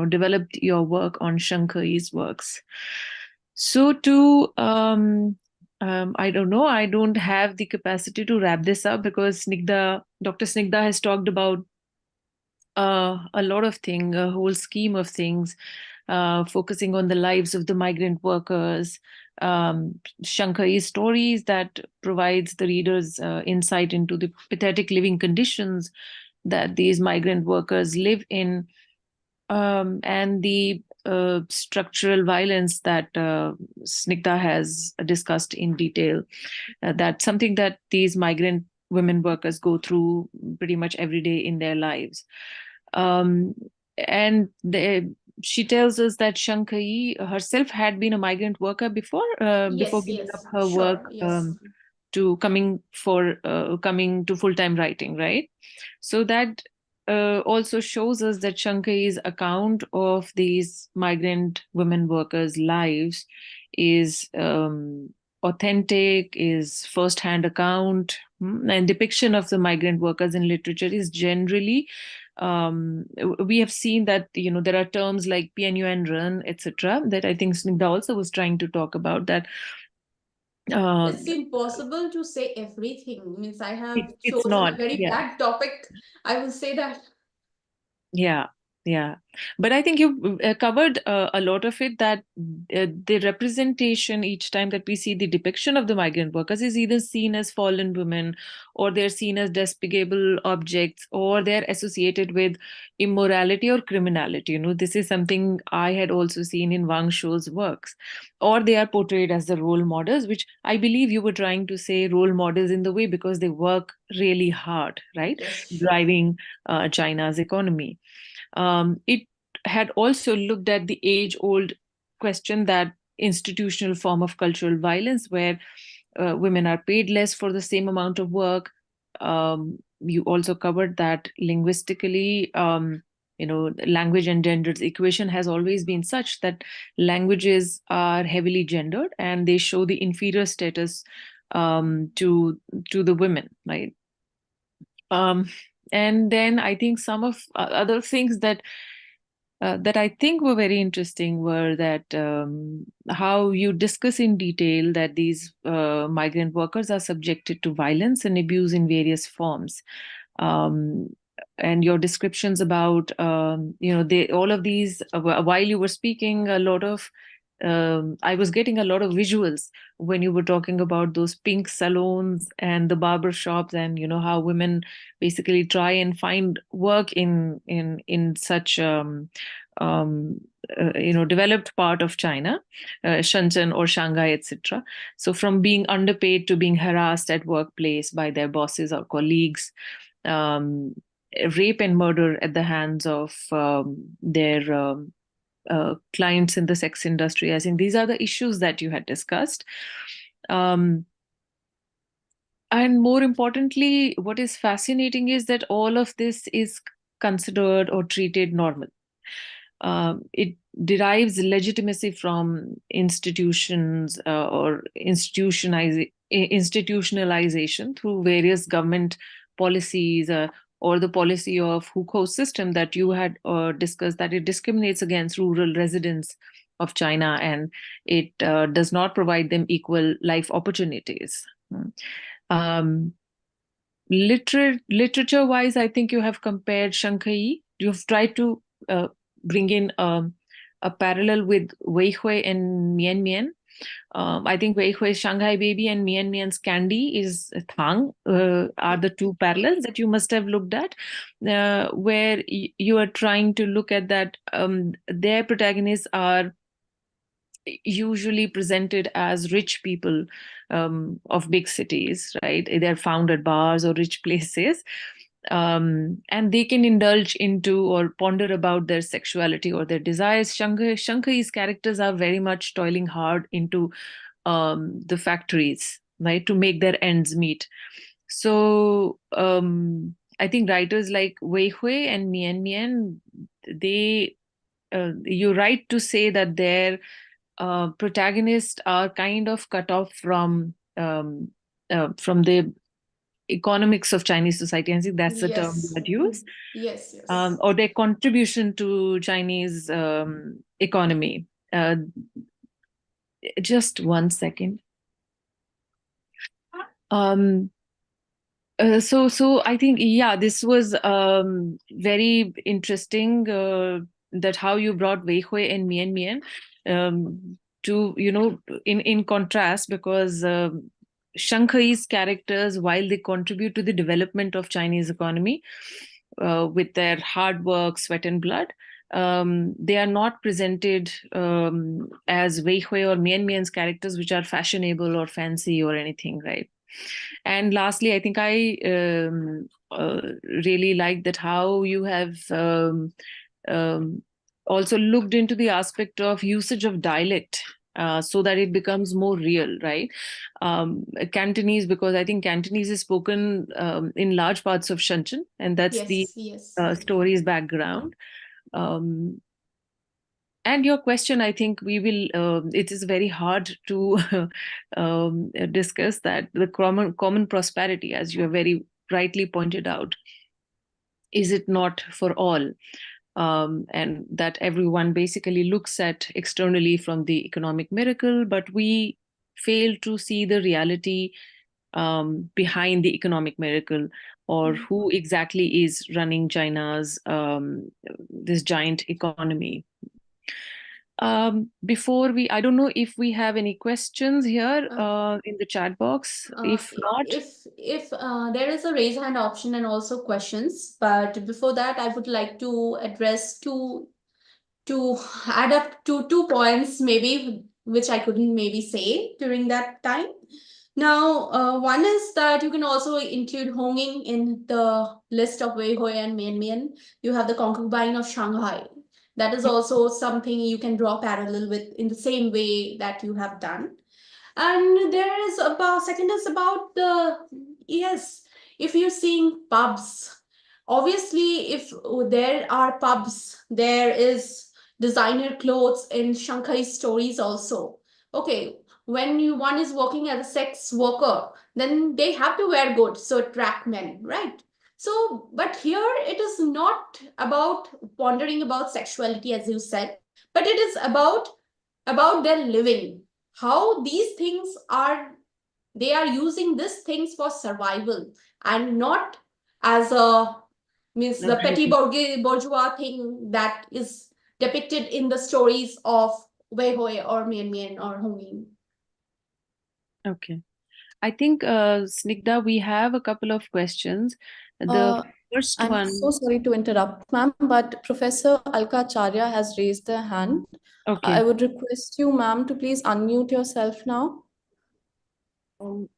developed your work on Sheng Keyi's works. So I don't know. I don't have the capacity to wrap this up because Dr. Snigdha has talked about a lot of things, a whole scheme of things, focusing on the lives of the migrant workers, Sheng Keyi's stories that provides the readers insight into the pathetic living conditions that these migrant workers live in, and the structural violence that Snigdha has discussed in detail. That's something that these migrant women workers go through pretty much every day in their lives. And she tells us that Sheng Keyi herself had been a migrant worker before Yes, giving up yes, her sure, work yes. to coming to full-time writing, right? So that also shows us that Sheng Keyi's account of these migrant women workers' lives is authentic, is first-hand account, and depiction of the migrant workers in literature is generally, we have seen that there are terms like PNUN, etc., that I think Snigdha also was trying to talk about, that It's impossible to say everything. Means I have it's chosen a not, very yeah. bad topic. I will say that. Yeah. But I think you covered a lot of it, that the representation each time that we see the depiction of the migrant workers is either seen as fallen women, or they're seen as despicable objects, or they're associated with immorality or criminality. This is something I had also seen in Wang Shou's works. Or they are portrayed as the role models, which I believe you were trying to say role models in the way because they work really hard, right? Yes. Driving China's economy. It had also looked at the age-old question, that institutional form of cultural violence where women are paid less for the same amount of work. You also covered that linguistically, language and gender's equation has always been such that languages are heavily gendered and they show the inferior status to the women, right? And then I think some of other things that I think were very interesting were that how you discuss in detail that these migrant workers are subjected to violence and abuse in various forms. And your descriptions about, all of these, while you were speaking, a lot of, I was getting a lot of visuals when you were talking about those pink salons and the barber shops, and how women basically try and find work in such developed part of China, Shenzhen or Shanghai, etc. So from being underpaid to being harassed at workplace by their bosses or colleagues, rape and murder at the hands of their clients in the sex industry. I think these are the issues that you had discussed. And more importantly, what is fascinating is that all of this is considered or treated normal. It derives legitimacy from institutions or institutionalization through various government policies, or the policy of Hukou system that you had discussed, that it discriminates against rural residents of China, and it does not provide them equal life opportunities. Literature-wise, I think you have compared Sheng Keyi. You've tried to bring in a parallel with Wei Hui and Mian Mian. I think Wei Hui's Shanghai Baby and Mian Mian's Candy is Thang are the two parallels that you must have looked at, where you are trying to look at that their protagonists are usually presented as rich people of big cities, right? They're found at bars or rich places. And they can indulge into or ponder about their sexuality or their desires. Sheng Keyi's characters are very much toiling hard into the factories, right, to make their ends meet. So I think writers like Wei Hui and Mian Mian, you're right to say that their protagonists are kind of cut off from the economics of Chinese society. I think that's the term Yes. that use. Yes, yes. Or their contribution to Chinese economy. Just 1 second. So I think, yeah, this was very interesting that how you brought Wei Hui and Mian Mian to, in contrast, because Sheng Keyi's characters, while they contribute to the development of Chinese economy with their hard work, sweat and blood, they are not presented as Wei Hui or Mian Mian's characters, which are fashionable or fancy or anything, right? And lastly, I think I really like that how you have also looked into the aspect of usage of dialect so that it becomes more real, right? Cantonese, because I think Cantonese is spoken in large parts of Shenzhen, and that's the story's background. And your question, I think we will, it is very hard to discuss that the common prosperity, as you have very rightly pointed out, is it not for all? And that everyone basically looks at externally from the economic miracle, but we fail to see the reality behind the economic miracle, or who exactly is running China's this giant economy. Before I don't know if we have any questions here in the chat box. If not, if there is a raise hand option and also questions, but before that, I would like to address to add up to 2 points maybe, which I couldn't maybe say during that time. Now, one is that you can also include Honging in the list of Wei Hui and Mian Mian. You have the concubine of Shanghai. That is also something you can draw parallel with in the same way that you have done. And there is second is about yes, if you're seeing pubs, obviously if there are pubs, there is designer clothes in Sheng Keyi's stories also. Okay, when one is working as a sex worker, then they have to wear good, so attract men, right? So, but here it is not about pondering about sexuality, as you said, but it is about their living. How these things they are using these things for survival and not as the petty bourgeois thing that is depicted in the stories of Wei Hui or Mian Mian or Hongyin. Okay. I think, Snigdha, we have a couple of questions. The first one... I'm so sorry to interrupt, ma'am, but Professor Alka Acharya has raised their hand. Okay. I would request you, ma'am, to please unmute yourself now.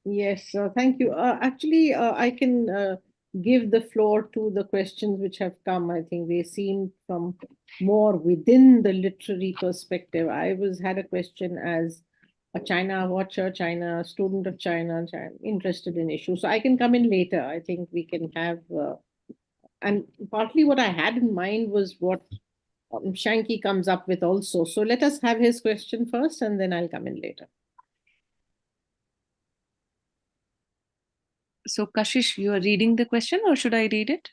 Yes, thank you. Actually, I can give the floor to the questions which have come. I think they seem from more within the literary perspective. I had a question as a China watcher, China student of China, interested in issues. So I can come in later. I think we can have, and partly what I had in mind was what Sheng Keyi comes up with also. So let us have his question first, and then I'll come in later. So, Kashish, you are reading the question, or should I read it?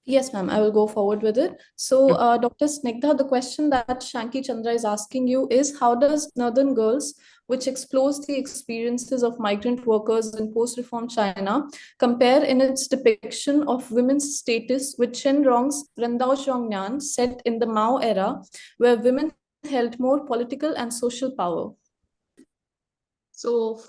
Yes, ma'am, I will go forward with it. So, Dr. Snigdha, the question that Sheng Keyi Chandra is asking you is, how does Northern girls which explores the experiences of migrant workers in post-reform China, compare in its depiction of women's status with Chen Rong's Rendaozhongnian, set in the Mao era, where women held more political and social power. So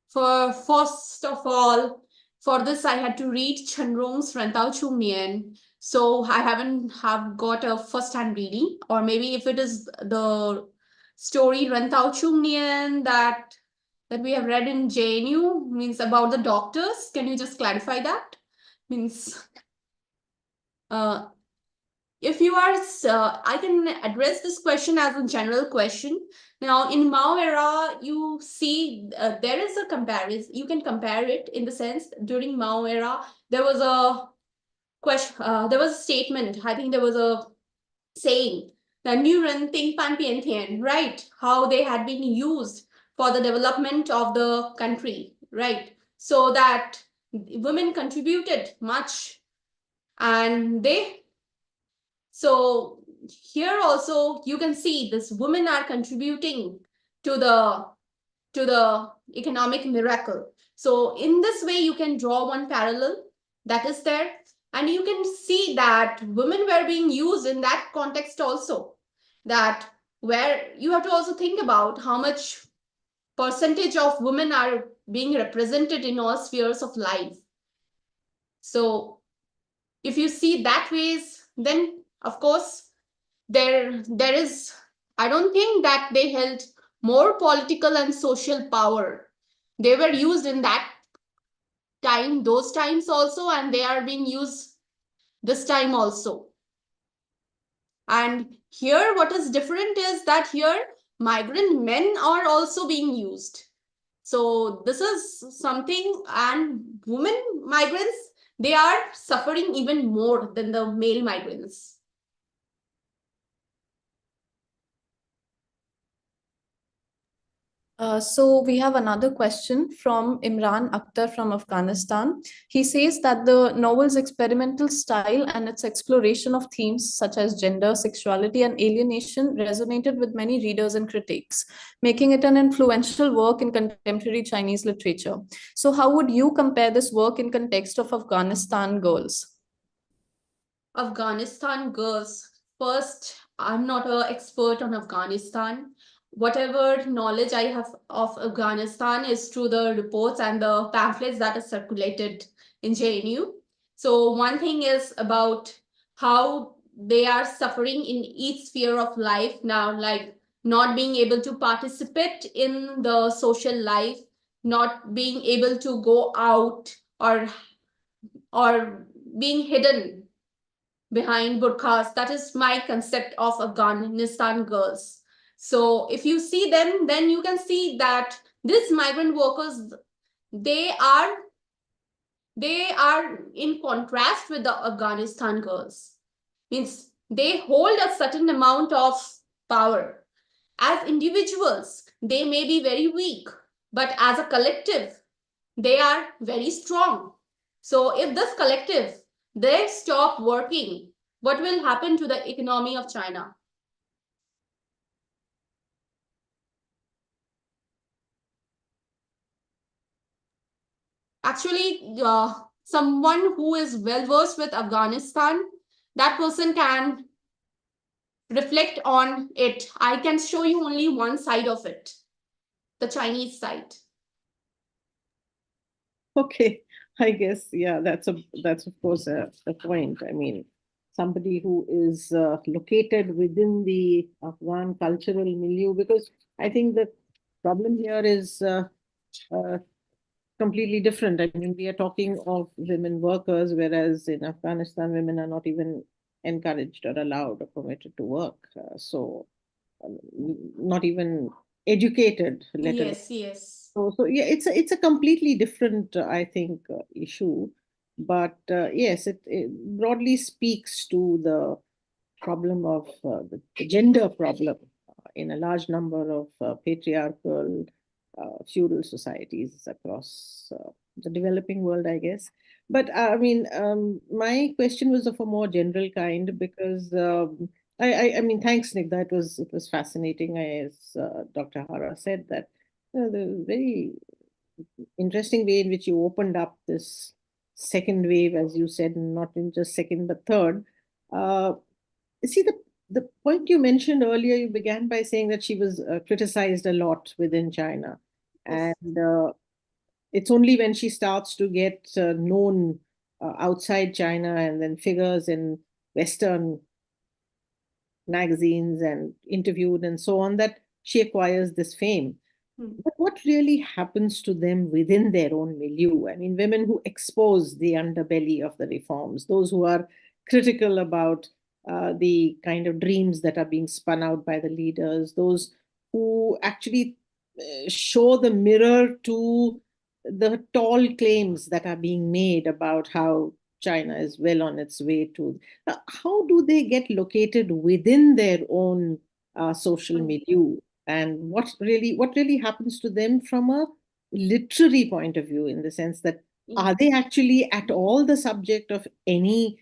for first of all, for this I had to read Chen Rong's Rendaozhongnian. So I haven't got a first-hand reading, or maybe if it is the story Rendaozhongnian that we have read in JNU, means about the doctors. Can you just clarify that? Means if you are, I can address this question as a general question. Now, in Mao era, you see there is a comparison. You can compare it in the sense during Mao era, there was a question, there was a statement. I think there was a saying, the New Ren Ting Pan Pian Tian, right? How they had been used for the development of the country, right? So that women contributed much, and so here also you can see this women are contributing to the economic miracle. So in this way, you can draw one parallel that is there. And you can see that women were being used in that context also. That where you have to also think about how much percentage of women are being represented in all spheres of life. So if you see that ways, then of course, there is, I don't think that they held more political and social power. They were used in that time, those times also, and they are being used this time also. And here what is different is that here migrant men are also being used. So this is something, and women migrants, they are suffering even more than the male migrants. So we have another question from Imran Akhtar from Afghanistan. He says that the novel's experimental style and its exploration of themes such as gender, sexuality, and alienation resonated with many readers and critics, making it an influential work in contemporary Chinese literature. So how would you compare this work in context of Afghanistan girls? Afghanistan girls. First, I'm not an expert on Afghanistan. Whatever knowledge I have of Afghanistan is through the reports and the pamphlets that are circulated in JNU. So one thing is about how they are suffering in each sphere of life now, like not being able to participate in the social life, not being able to go out, or being hidden behind burqas. That is my concept of Afghanistan girls. So if you see them, then you can see that these migrant workers, they are in contrast with the Afghanistan girls. Means they hold a certain amount of power. As individuals, they may be very weak, but as a collective, they are very strong. So if this collective, they stop working, what will happen to the economy of China? Actually, someone who is well versed with Afghanistan, that person can reflect on it. I can show you only one side of it, the Chinese side. Okay, I guess, yeah, that's of course a point. I mean, somebody who is located within the Afghan cultural milieu, because I think the problem here is completely different. I mean, we are talking of women workers, whereas in Afghanistan, women are not even encouraged or allowed or permitted to work. Not even educated, let alone. Yes. So yeah, it's a completely different, I think, issue. But yes, it broadly speaks to the problem of the gender problem in a large number of patriarchal feudal societies across the developing world, I guess. But I mean, my question was of a more general kind, because I mean, thanks, Nick. It was fascinating. As Dr. Hara said, that the very interesting way in which you opened up this second wave, as you said, not in just second but third. See, the point you mentioned earlier, you began by saying that she was criticized a lot within China, Yes. and it's only when she starts to get known outside China and then figures in Western magazines and interviewed and so on that she acquires this fame. But what really happens to them within their own milieu? I mean, women who expose the underbelly of the reforms, those who are critical about the kind of dreams that are being spun out by the leaders, those who actually show the mirror to the tall claims that are being made about how China is well on its way to. How do they get located within their own social milieu? And what really happens to them from a literary point of view, in the sense that are they actually at all the subject of any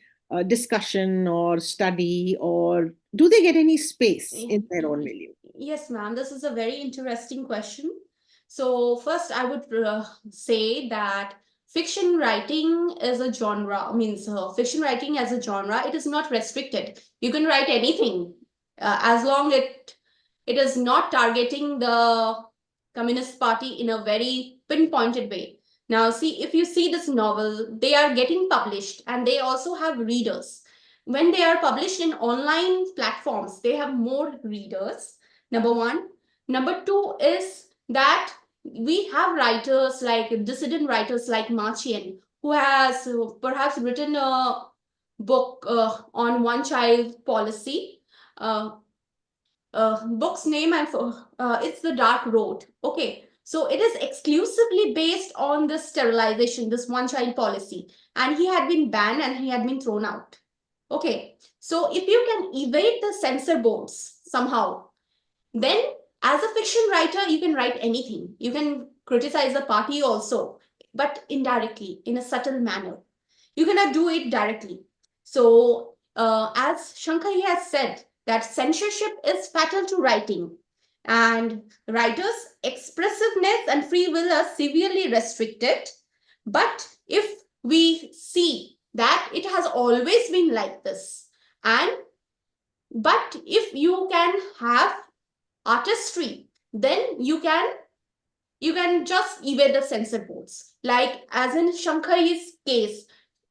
discussion or study, or do they get any space in their own milieu? Yes, ma'am. This is a very interesting question. So first, I would say that fiction writing is a genre, means fiction writing as a genre, it is not restricted. You can write anything as long it is not targeting the Communist Party in a very pinpointed way. Now, see, if you see this novel, they are getting published and they also have readers. When they are published in online platforms, they have more readers, number one. Number two is that we have writers like dissident writers like Ma Qian, who has perhaps written a book on one-child policy. Book's name, it's The Dark Road. Okay, so it is exclusively based on this sterilization, this one-child policy, and he had been banned and he had been thrown out. Okay, so if you can evade the censor boards somehow, then as a fiction writer, you can write anything. You can criticize the party also, but indirectly, in a subtle manner. You cannot do it directly. So as Sheng Keyi has said, that censorship is fatal to writing, and writers' expressiveness and free will are severely restricted. But if we see that it has always been like this, but if you can have artistry, then you can just evade the censor boards. Like as in Sheng Keyi's case,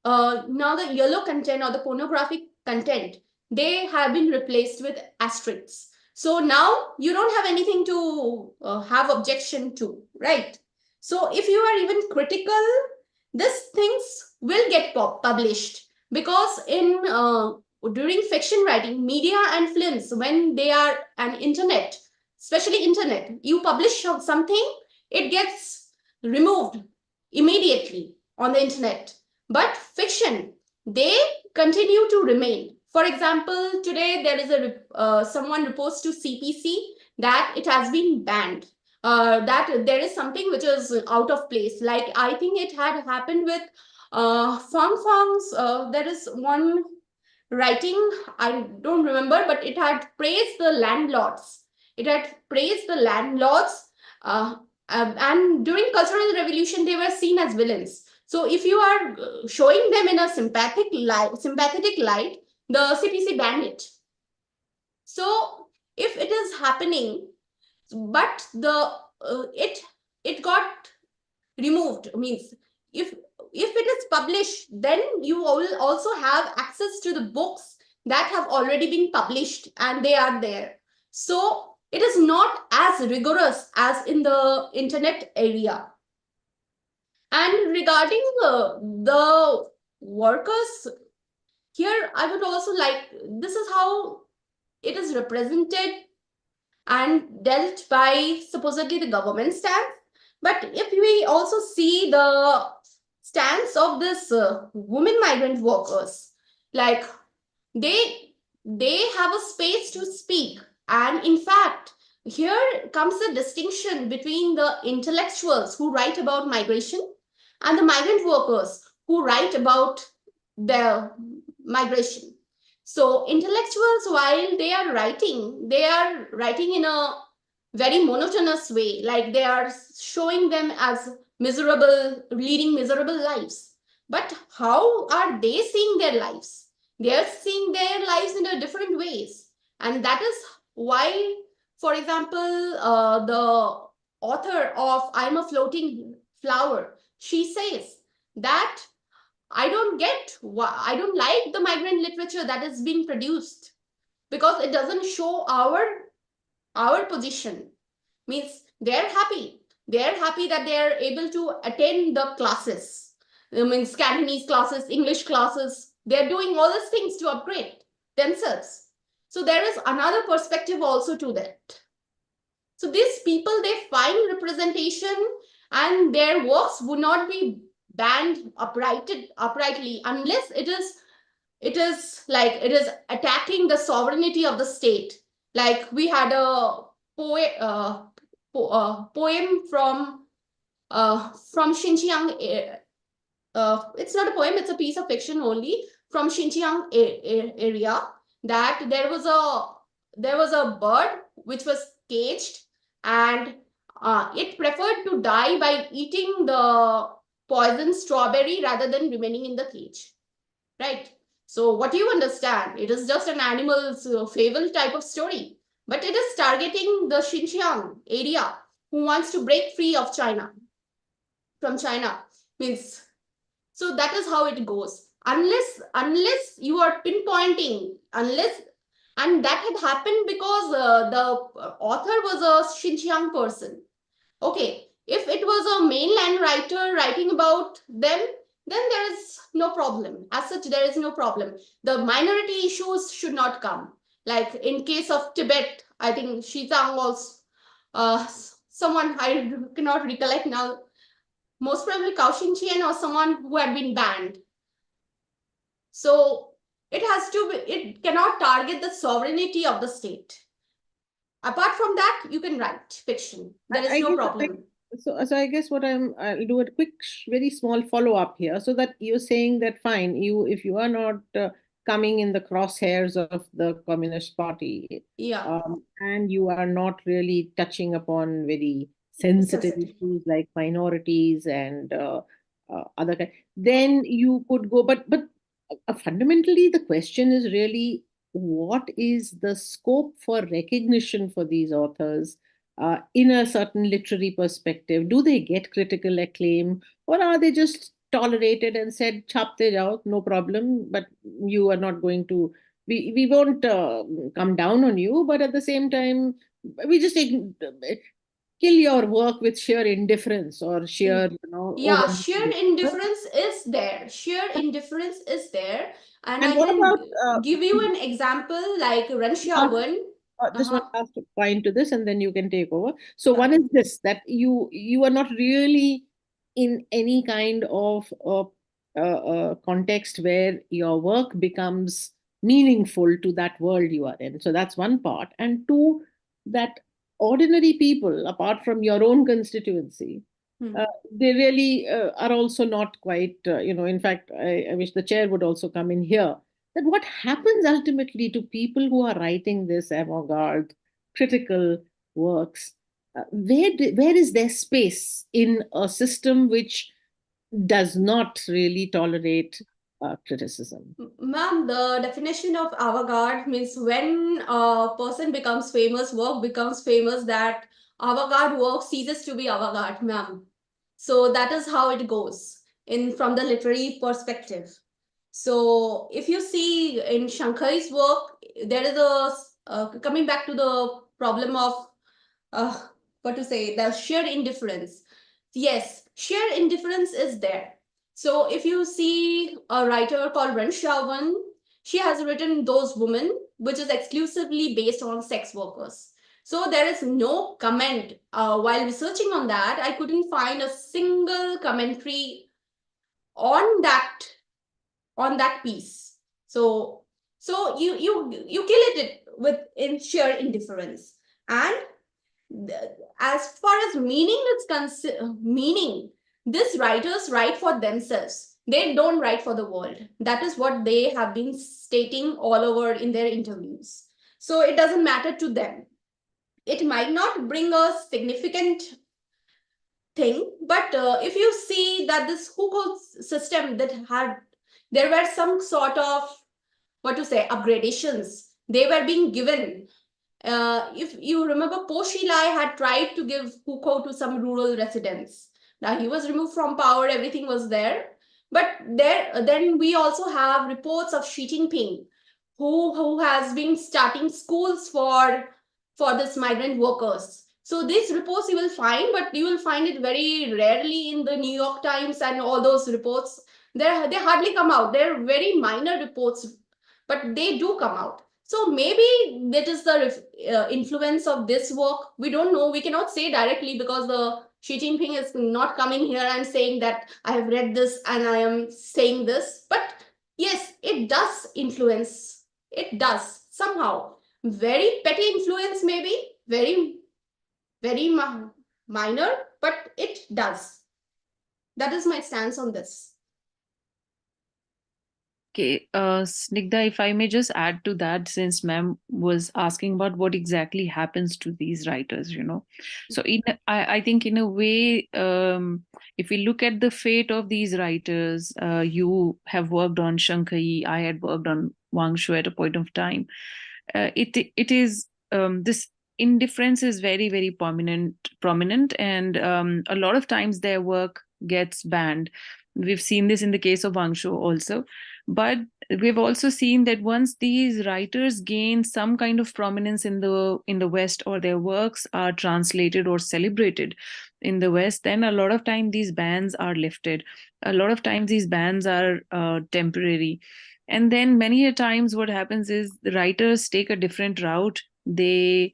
now the yellow content or the pornographic content, they have been replaced with asterisks. So now you don't have anything to have objection to, right? So if you are even critical, these things will get published, because in during fiction writing, media and films, when they are an internet, especially internet, you publish something, it gets removed immediately on the internet. But fiction, they continue to remain. For example, today there is a someone reports to CPC that it has been banned, that there is something which is out of place. Like I think it had happened with Fang. There is one writing, I don't remember, but it had praised the landlords. It had praised the landlords, and during Cultural Revolution, they were seen as villains. So if you are showing them in a sympathetic light, the CPC banned it. So if it is happening, but the it got removed, means if it is published, then you will also have access to the books that have already been published and they are there. So it is not as rigorous as in the internet area. And regarding the workers, here I would also like, this is how it is represented and dealt by supposedly the government stance. But if we also see the stance of this women migrant workers, like they have a space to speak. And in fact, here comes the distinction between the intellectuals who write about migration and the migrant workers who write about their migration. So intellectuals, while they are writing in a very monotonous way, like they are showing them as miserable, leading miserable lives. But how are they seeing their lives? They are seeing their lives in a different ways. And that is why, for example, the author of I'm a Floating Flower, she says that I don't like the migrant literature that is being produced because it doesn't show our position. Means they're happy. They're happy that they are able to attend the classes. I mean, Cantonese classes, English classes. They're doing all these things to upgrade themselves. So there is another perspective also to that. So these people, they find representation and their works would not be banned uprightly unless it is attacking the sovereignty of the state. Like we had a poem from Xinjiang. It's not a poem; it's a piece of fiction only from Xinjiang area. That there was a bird which was caged, and it preferred to die by eating the poisoned strawberry rather than remaining in the cage. Right? So what do you understand? It is just an animal's fable type of story. But it is targeting the Xinjiang area who wants to break free of China. From China. Means, so that is how it goes. Unless you are pinpointing, and that had happened because the author was a Xinjiang person. Okay, if it was a mainland writer writing about them, then there is no problem. As such, there is no problem. The minority issues should not come. Like in case of Tibet, I think Xizang was someone I cannot recollect now. Most probably Cao Xinqian or someone who had been banned. So it cannot target the sovereignty of the state. Apart from that, you can write fiction. There is no problem. So I guess I'll do a quick, very small follow-up here. So that you're saying that fine, if you are not coming in the crosshairs of the Communist Party, Yeah. and you are not really touching upon very sensitive issues like minorities and other kind, then you could go. But fundamentally, the question is really, what is the scope for recognition for these authors in a certain literary perspective? Do they get critical acclaim, or are they just tolerated and said, chapte jao, no problem, but you are not going to, we won't come down on you, but at the same time, we just kill your work with sheer indifference or sheer, yeah, sheer indifference is there. Sheer indifference is there. And I can give you an example like Ren Xiaowen. Just one last point to this, and then you can take over. So one is this, that you are not really in any kind of context where your work becomes meaningful to that world you are in. So that's one part. And two, that ordinary people, apart from your own constituency, they really are also not quite, in fact, I wish the chair would also come in here, that what happens ultimately to people who are writing this avant-garde, critical works, where is their space in a system which does not really tolerate criticism? Ma'am, the definition of avant-garde means when a person becomes famous, work becomes famous, that avant-garde work ceases to be avant-garde, ma'am. So that is how it goes from the literary perspective. So if you see in Sheng Keyi's work, there is coming back to the problem of the sheer indifference. Yes, sheer indifference is there. So if you see a writer called Ren Xiaowen, she has written Those Women, which is exclusively based on sex workers. So there is no comment. While researching on that, I couldn't find a single commentary on that piece. So you kill it in sheer indifference. And as far as meaning is concerned, these writers write for themselves. They don't write for the world. That is what they have been stating all over in their interviews. So it doesn't matter to them. It might not bring a significant thing, but if you see that this hukou system that there were some sort of, what to say, upgradations. They were being given. If you remember, Po Xilai had tried to give hukou to some rural residents. Now he was removed from power, everything was there. But then we also have reports of Xi Jinping, who has been starting schools for this migrant workers. So these reports you will find, but you will find it very rarely in the New York Times and all those reports. They hardly come out. They're very minor reports, but they do come out. So maybe that is the influence of this work. We don't know. We cannot say directly because the Xi Jinping is not coming here and saying that I have read this and I am saying this. But yes, it does influence. It does somehow. Very petty influence, maybe. Very, very minor, but it does. That is my stance on this. Okay, Snigdha, if I may just add to that, since ma'am was asking about what exactly happens to these writers, So I think in a way, if we look at the fate of these writers, you have worked on Sheng Keyi, I had worked on Wang Shu at a point of time. It is this indifference is very, very prominent, and a lot of times their work gets banned. We've seen this in the case of Wang Shu also. But we've also seen that once these writers gain some kind of prominence in the West, or their works are translated or celebrated in the West, then a lot of time these bans are lifted. A lot of times these bans are temporary. And then many a times what happens is the writers take a different route. They,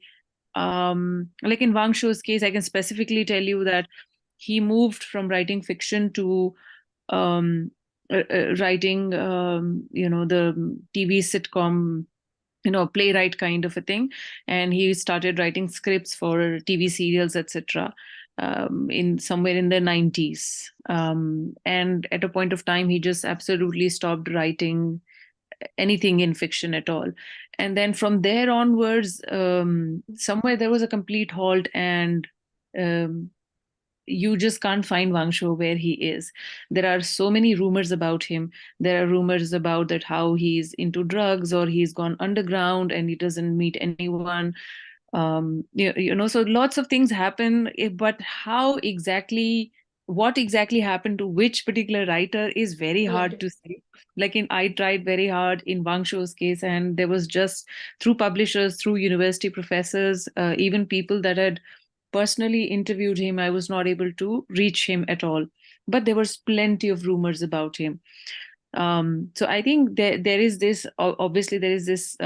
like in Wang Shu's case, I can specifically tell you that he moved from writing fiction to writing, the TV sitcom, playwright kind of a thing. And he started writing scripts for TV serials, etc. In somewhere in the 90s. And at a point of time, he just absolutely stopped writing anything in fiction at all. And then from there onwards, somewhere there was a complete halt, and you just can't find Wang Shu where he is. There are so many rumors about him. There are rumors about that how he's into drugs, or he's gone underground and he doesn't meet anyone. So lots of things happen, but what exactly happened to which particular writer is very hard to say. Like I tried very hard in Wang Shu's case, and there was just through publishers, through university professors, even people that had personally interviewed him, I was not able to reach him at all. But there was plenty of rumors about him. So I think there is this, obviously there is this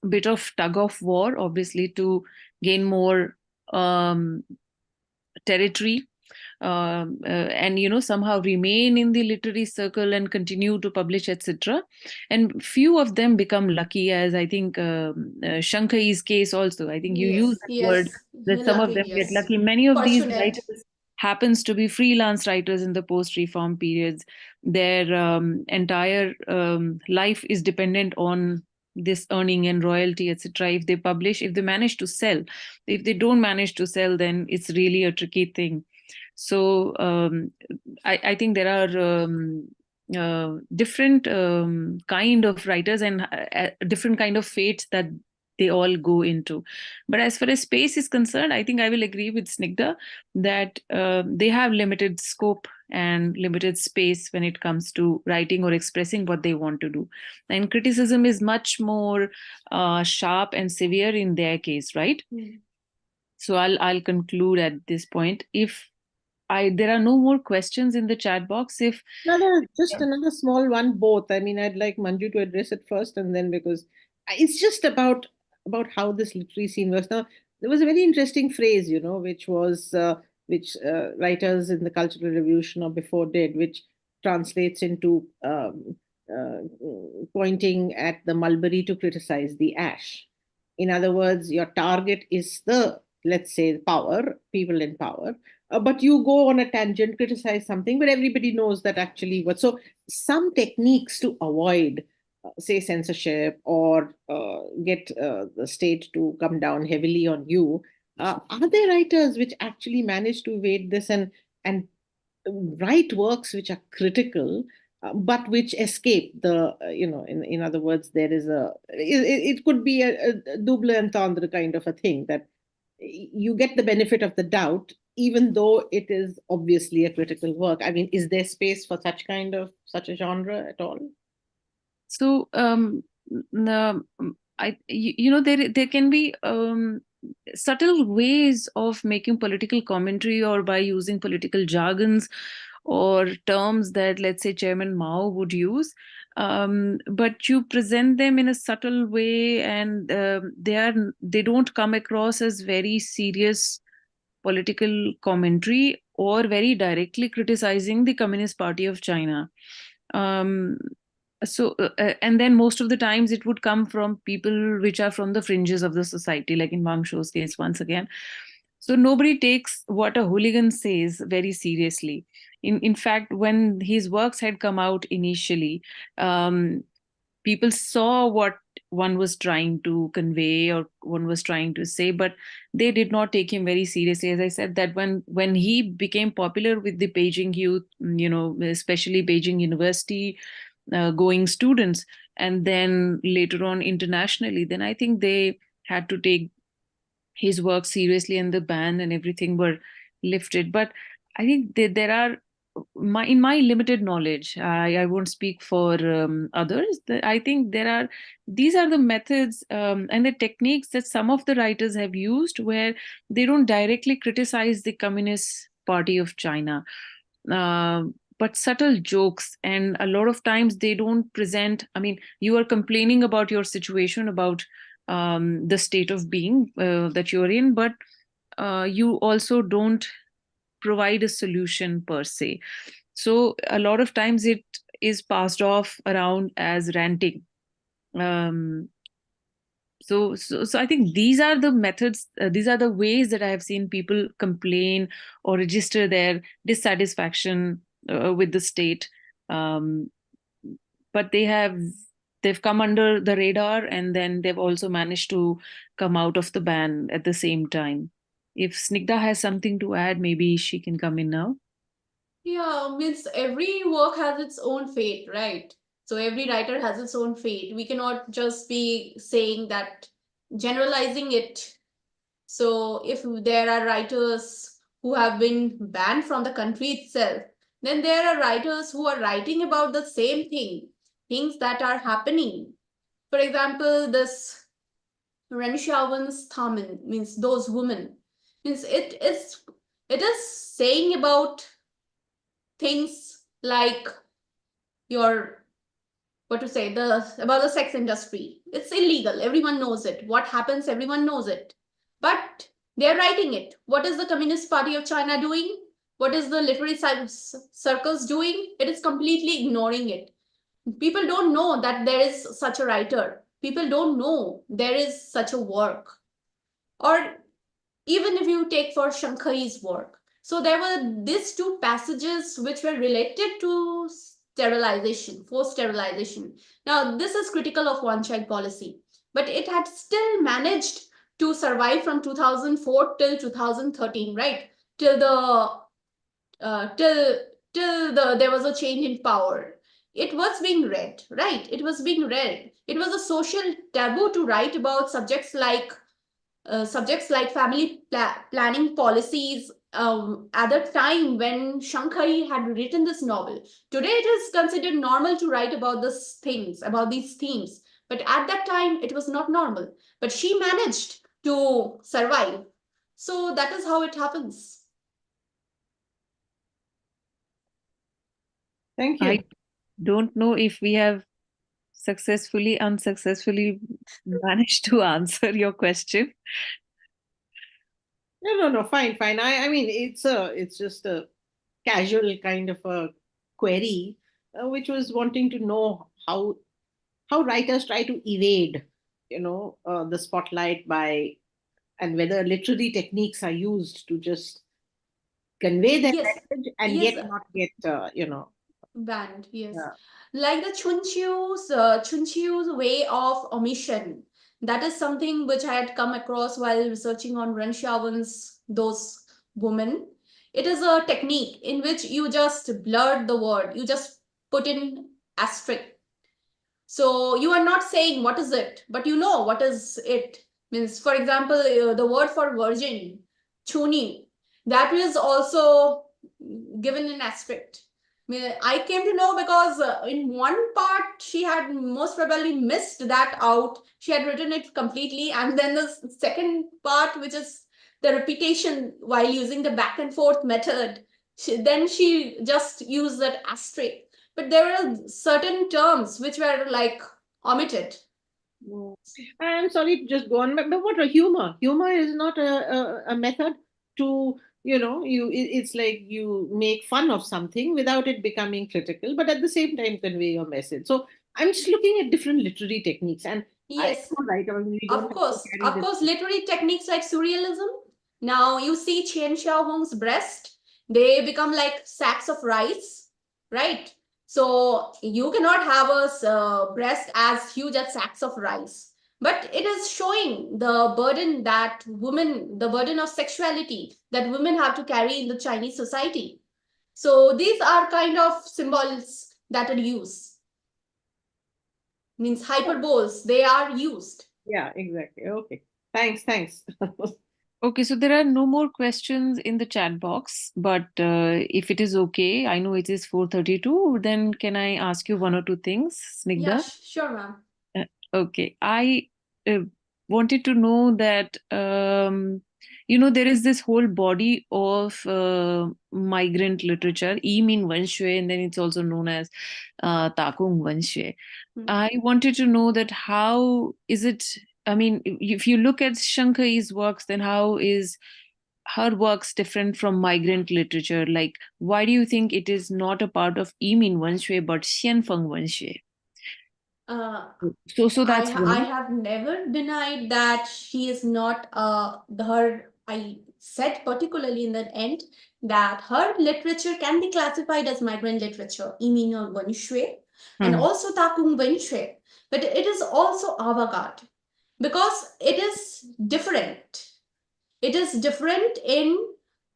bit of tug of war, obviously, to gain more territory, and somehow remain in the literary circle and continue to publish, etc. And few of them become lucky, as I think Sheng Keyi's case also. I think you use that word, that some of them get lucky. Many of these writers happens to be freelance writers in the post-reform periods. Their entire life is dependent on this earning and royalty, etc. If they publish, if they manage to sell. If they don't manage to sell, then it's really a tricky thing. So I think there are different kind of writers and different kind of fates that they all go into. But as far as space is concerned, I think I will agree with Snigdha that they have limited scope and limited space when it comes to writing or expressing what they want to do. And criticism is much more sharp and severe in their case, right? Mm. So I'll conclude at this point. If there are no more questions in the chat box. If just another small one, both. I mean, I'd like Manju to address it first, and then because it's just about how this literary scene works. Now, there was a very interesting phrase, which was which writers in the Cultural Revolution or before did, which translates into pointing at the mulberry to criticize the ash. In other words, your target is the, let's say, power, people in power. but you go on a tangent, criticize something, but everybody knows that actually what. So some techniques to avoid, say, censorship or get the state to come down heavily on you. Are there writers which actually manage to evade this and write works which are critical, but which escape the, in other words, there is it could be a double entendre kind of a thing, that you get the benefit of the doubt, even though it is obviously a critical work. I mean, is there space for such a genre at all? So, there can be subtle ways of making political commentary, or by using political jargons or terms that, let's say, Chairman Mao would use. But you present them in a subtle way, and they don't come across as very serious political commentary or very directly criticizing the Communist Party of China. And then most of the times it would come from people which are from the fringes of the society, like in Wang Shou's case, once again. So nobody takes what a hooligan says very seriously. In fact, when his works had come out initially, people saw what one was trying to convey or one was trying to say, but they did not take him very seriously. As I said, that when he became popular with the Beijing youth, especially Beijing University going students, and then later on internationally, then I think they had to take his work seriously, and the ban and everything were lifted. But I think there are, in my limited knowledge, I won't speak for others. I think these are the methods and the techniques that some of the writers have used, where they don't directly criticize the Communist Party of China, but subtle jokes. And a lot of times they don't present, I mean, you are complaining about your situation, about the state of being that you're in, but you also don't provide a solution per se. So a lot of times it is passed off around as ranting. So I think these are the methods, these are the ways that I have seen people complain or register their dissatisfaction with the state. But they've come under the radar, and then they've also managed to come out of the ban at the same time. If Snigdha has something to add, maybe she can come in now. Yeah, means every work has its own fate, right? So every writer has its own fate. We cannot just be saying that, generalizing it. So if there are writers who have been banned from the country itself, then there are writers who are writing about the same things that are happening. For example, this rénkǒu's Thamen, means those women, means it is saying about things like about the sex industry. It's illegal. Everyone knows it. What happens, everyone knows it. But they're writing it. What is the Communist Party of China doing? What is the literary circles doing? It is completely ignoring it. People don't know that there is such a writer. People don't know there is such a work. Or even if you take for Sheng Keyi's work. So there were these two passages which were related to sterilization, forced sterilization. Now, this is critical of one-child policy, but it had still managed to survive from 2004 till 2013, right? Till there was a change in power. It was being read, right? It was being read. It was a social taboo to write about subjects like family planning policies at the time when Sheng Keyi had written this novel. Today, it is considered normal to write about these themes. But at that time, it was not normal. But she managed to survive. So that is how it happens. Thank you. I don't know if we have unsuccessfully managed to answer your question. No, fine. I mean, it's just a casual kind of a query, which was wanting to know how writers try to evade, the spotlight and whether literary techniques are used to just convey their Yes, message and yes, yet not get, banned. Yes, yeah. like the Chunqiu's way of omission. That is something which I had come across while researching on Ren Xiaowen's those women. It is a technique in which you just blur the word. You just put in asterisk. So you are not saying what is it, but you know what is it. Means, for example, the word for virgin, chuni, that is also given in asterisk. I came to know because in one part she had most probably missed that out. She had written it completely, and then the second part, which is the repetition while using the back and forth method, then she just used that asterisk. But there are certain terms which were like omitted. I'm sorry to just go on, but what a humor. Humor is not a method to, it's like you make fun of something without it becoming critical, but at the same time convey your message. So I'm just looking at different literary techniques, and Yes, you're right. I mean, we don't of have course. to carry Of this. course, literary techniques like surrealism. Now you see Qian Xiaohong's breast, they become like sacks of rice, right? So you cannot have a breast as huge as sacks of rice. But it is showing the burden that women, the burden of sexuality that women have to carry in the Chinese society. So these are kind of symbols that are used. Means hyperboles, they are used. Yeah, exactly. Okay. Thanks. Okay, so there are no more questions in the chat box, but if it is okay, I know it is 4:32, then can I ask you one or two things, Snigdha? Yeah, sure, ma'am. Okay, I wanted to know that, there is this whole body of migrant literature, Yi Min Wenxue, and then it's also known as Takung Wenxue. I wanted to know that how is it, I mean, if you look at Sheng Keyi's works, then how is her works different from migrant literature? Like, why do you think it is not a part of Yi Min Wenxue, but Xianfeng Wenxue? So that's I one. have never denied that she is not her. I said particularly in the end that her literature can be classified as migrant literature, Yiming Wenxue, and also Takung Wenxue, but it is also avant-garde because it is different. It is different in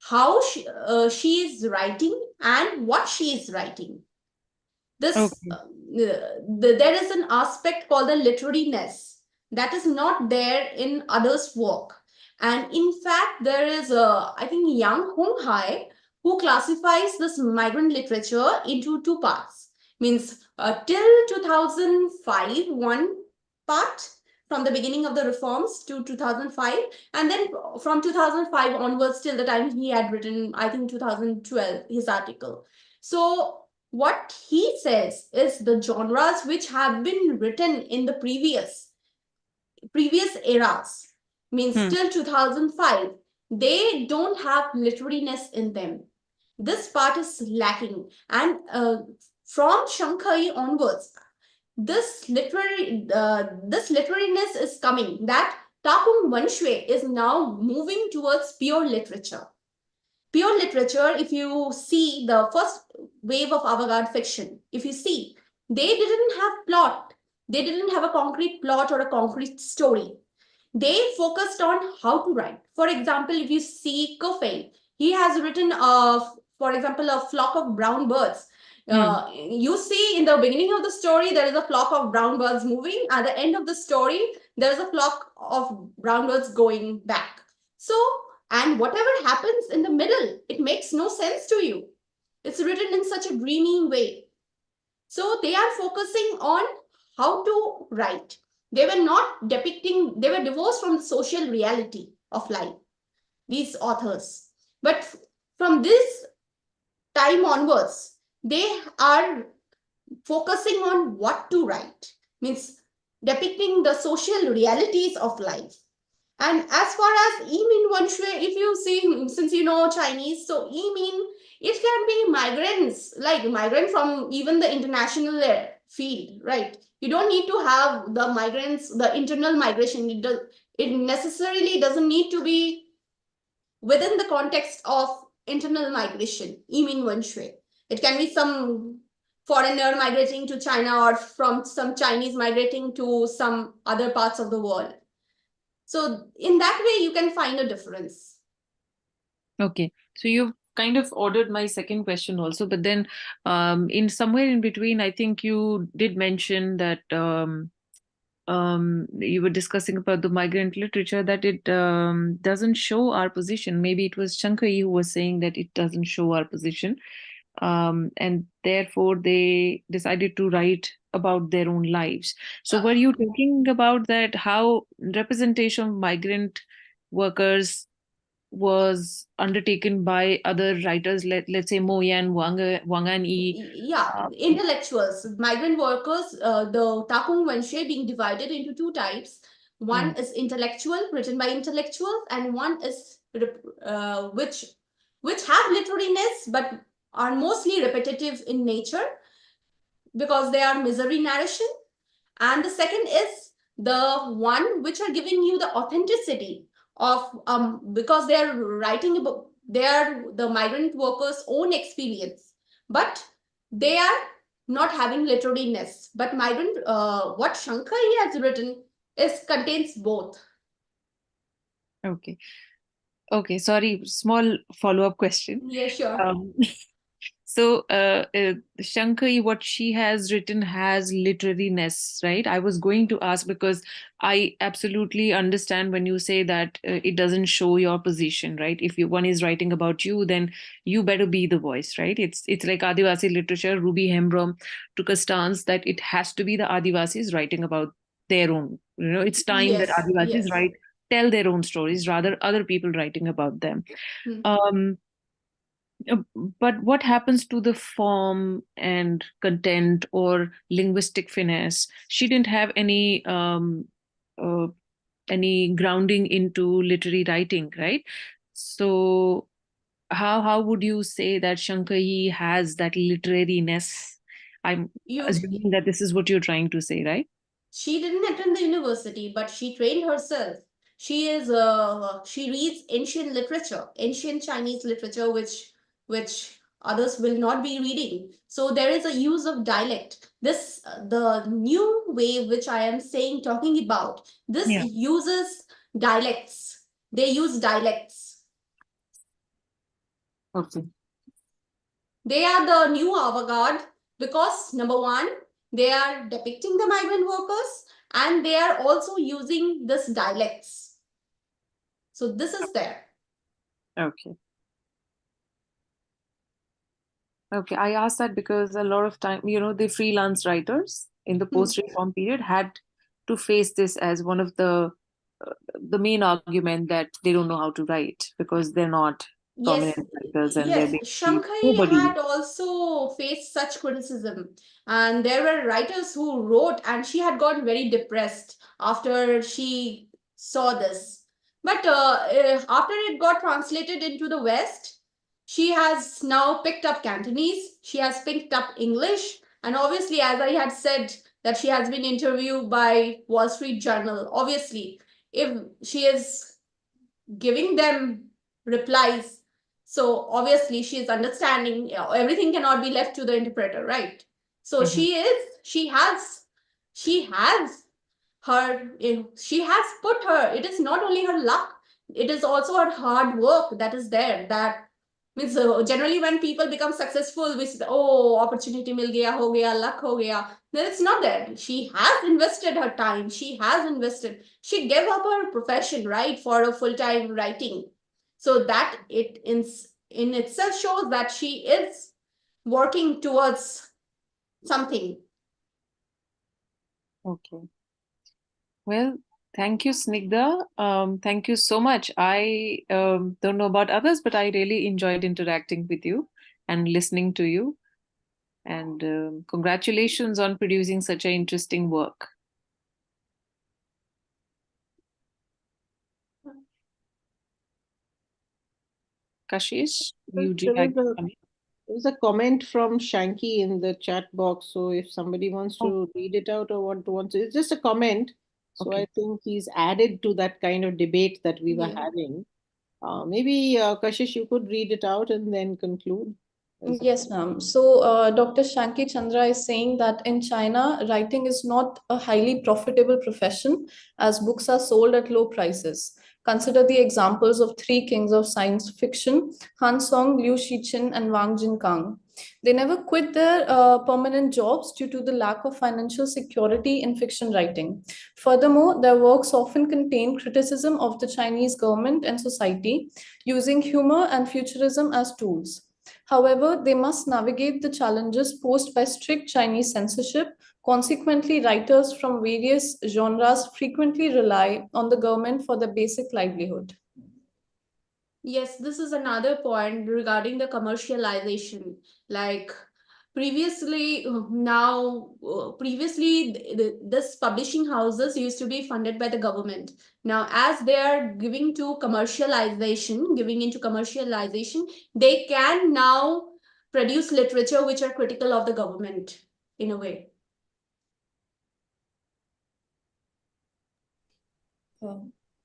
how she is writing and what she is writing. This there is an aspect called the literariness that is not there in others' work. And in fact, there is I think Yang Honghai who classifies this migrant literature into two parts. Means till 2005, one part from the beginning of the reforms to 2005, and then from 2005 onwards till the time he had written, I think 2012, his article. So what he says is the genres which have been written in the previous eras, means till 2005, they don't have literariness in them. This part is lacking, and from Sheng Keyi onwards, this literariness is coming, that Takung Wenxue is now moving towards pure literature. Pure literature, if you see the first wave of avant-garde fiction, if you see, they didn't have plot. They didn't have a concrete plot or a concrete story. They focused on how to write. For example, if you see Kofei, he has written, for example, a flock of brown birds. You see in the beginning of the story, there is a flock of brown birds moving. At the end of the story, there is a flock of brown birds going back. So, and whatever happens in the middle, it makes no sense to you. It's written in such a dreamy way. So they are focusing on how to write. They were not depicting, they were divorced from the social reality of life, these authors. But from this time onwards, they are focusing on what to write, means depicting the social realities of life. And as far as Yi Min Wenxue, if you see, since you know Chinese, so Yi Min, it can be migrants, like migrant from even the international field, right? You don't need to have the migrants, the internal migration. It necessarily doesn't need to be within the context of internal migration, 移民文学. It can be some foreigner migrating to China or from some Chinese migrating to some other parts of the world. So in that way, you can find a difference. Okay, so you've kind of ordered my second question also, but then in somewhere in between, I think you did mention that you were discussing about the migrant literature, that it doesn't show our position. Maybe it was Sheng Keyi who was saying that it doesn't show our position. And therefore they decided to write about their own lives. So were you talking about that, how representation of migrant workers was undertaken by other writers, let's say Mo Yan, Wang An Yi? Yeah, intellectuals, migrant workers, the Takung Wenshe being divided into two types. One is intellectual, written by intellectuals, and one is which have literariness but are mostly repetitive in nature because they are misery narration. And the second is the one which are giving you the authenticity of because they are writing about the migrant workers' own experience, but they are not having literariness. But migrant what Sheng Keyi has written contains both. Okay, sorry, small follow-up question. Yeah, sure. So Sheng Keyi, what she has written has literariness, right? I was going to ask because I absolutely understand when you say that it doesn't show your position, right? If one is writing about you, then you better be the voice, right? It's like Adivasi literature. Ruby Hembrom took a stance that it has to be the Adivasis writing about their own. It's time that Yes, Adivasis yes. tell their own stories, rather other people writing about them. But what happens to the form and content or linguistic finesse? She didn't have any grounding into literary writing, right? So how would you say that Sheng Keyi has that literariness? I'm assuming that this is what you're trying to say, right? She didn't attend the university, but she trained herself. She reads ancient literature, ancient Chinese literature, which others will not be reading. So there is a use of dialect. This the new wave which I am talking about. This uses dialects. They use dialects. Okay. They are the new avant-garde because number one, they are depicting the migrant workers and they are also using this dialects. So this is there. Okay. Okay, I asked that because a lot of time, the freelance writers in the post-reform period had to face this as one of the main argument that they don't know how to write because they're not prominent writers and they're basically Sheng Keyi nobody. had also faced such criticism, and there were writers who wrote, and she had gotten very depressed after she saw this. But after it got translated into the West, she has now picked up Cantonese, she has picked up English, and obviously, as I had said, that she has been interviewed by Wall Street Journal. Obviously, if she is giving them replies, so obviously she is understanding, everything cannot be left to the interpreter, right? So she has put her, it is not only her luck, it is also her hard work that is there. That means generally when people become successful, we say, oh, opportunity mil gaya, ho gaya, luck ho gaya. Then it's not that. She has invested her time. She gave up her profession, right, for a full-time writing. So that it in itself shows that she is working towards something. Okay. Well, thank you, Snigdha. Thank you so much. I don't know about others, but I really enjoyed interacting with you and listening to you. And congratulations on producing such an interesting work. Kashish, would you like to comment? There was a comment from Shanky in the chat box. So if somebody wants to read it out or wants to, it's just a comment. So I think he's added to that kind of debate that we were having. Maybe Kashish, you could read it out and then conclude. Yes, ma'am. So, Dr. Shanki Chandra is saying that in China, writing is not a highly profitable profession as books are sold at low prices. Consider the examples of three kings of science fiction, Han Song, Liu Shiqin, and Wang Jinkang. They never quit their permanent jobs due to the lack of financial security in fiction writing. Furthermore, their works often contain criticism of the Chinese government and society, using humor and futurism as tools. However, they must navigate the challenges posed by strict Chinese censorship. Consequently, writers from various genres frequently rely on the government for their basic livelihood. Yes, this is another point regarding the commercialization. Like previously, this publishing houses used to be funded by the government. Now, as they are giving into commercialization, they can now produce literature which are critical of the government in a way.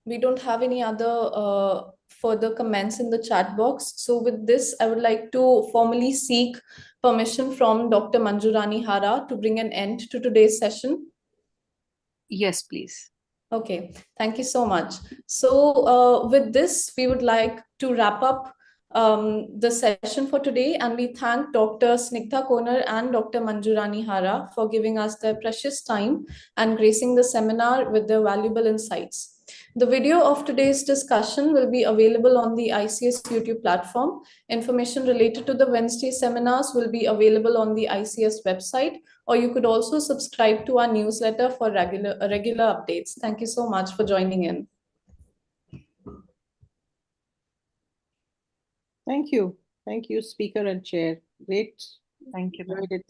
We don't have any other further comments in the chat box. So with this, I would like to formally seek permission from Dr. Manjurani Hara to bring an end to today's session. Yes, please. Okay, thank you so much. So with this, we would like to wrap up the session for today, and we thank Dr. Snigdha Konar and Dr. Manjurani Hara for giving us their precious time and gracing the seminar with their valuable insights. The video of today's discussion will be available on the ICS YouTube platform. Information related to the Wednesday seminars will be available on the ICS website, or you could also subscribe to our newsletter for regular updates. Thank you so much for joining in. Thank you. Thank you, speaker and chair. Great. Thank you. Enjoyed it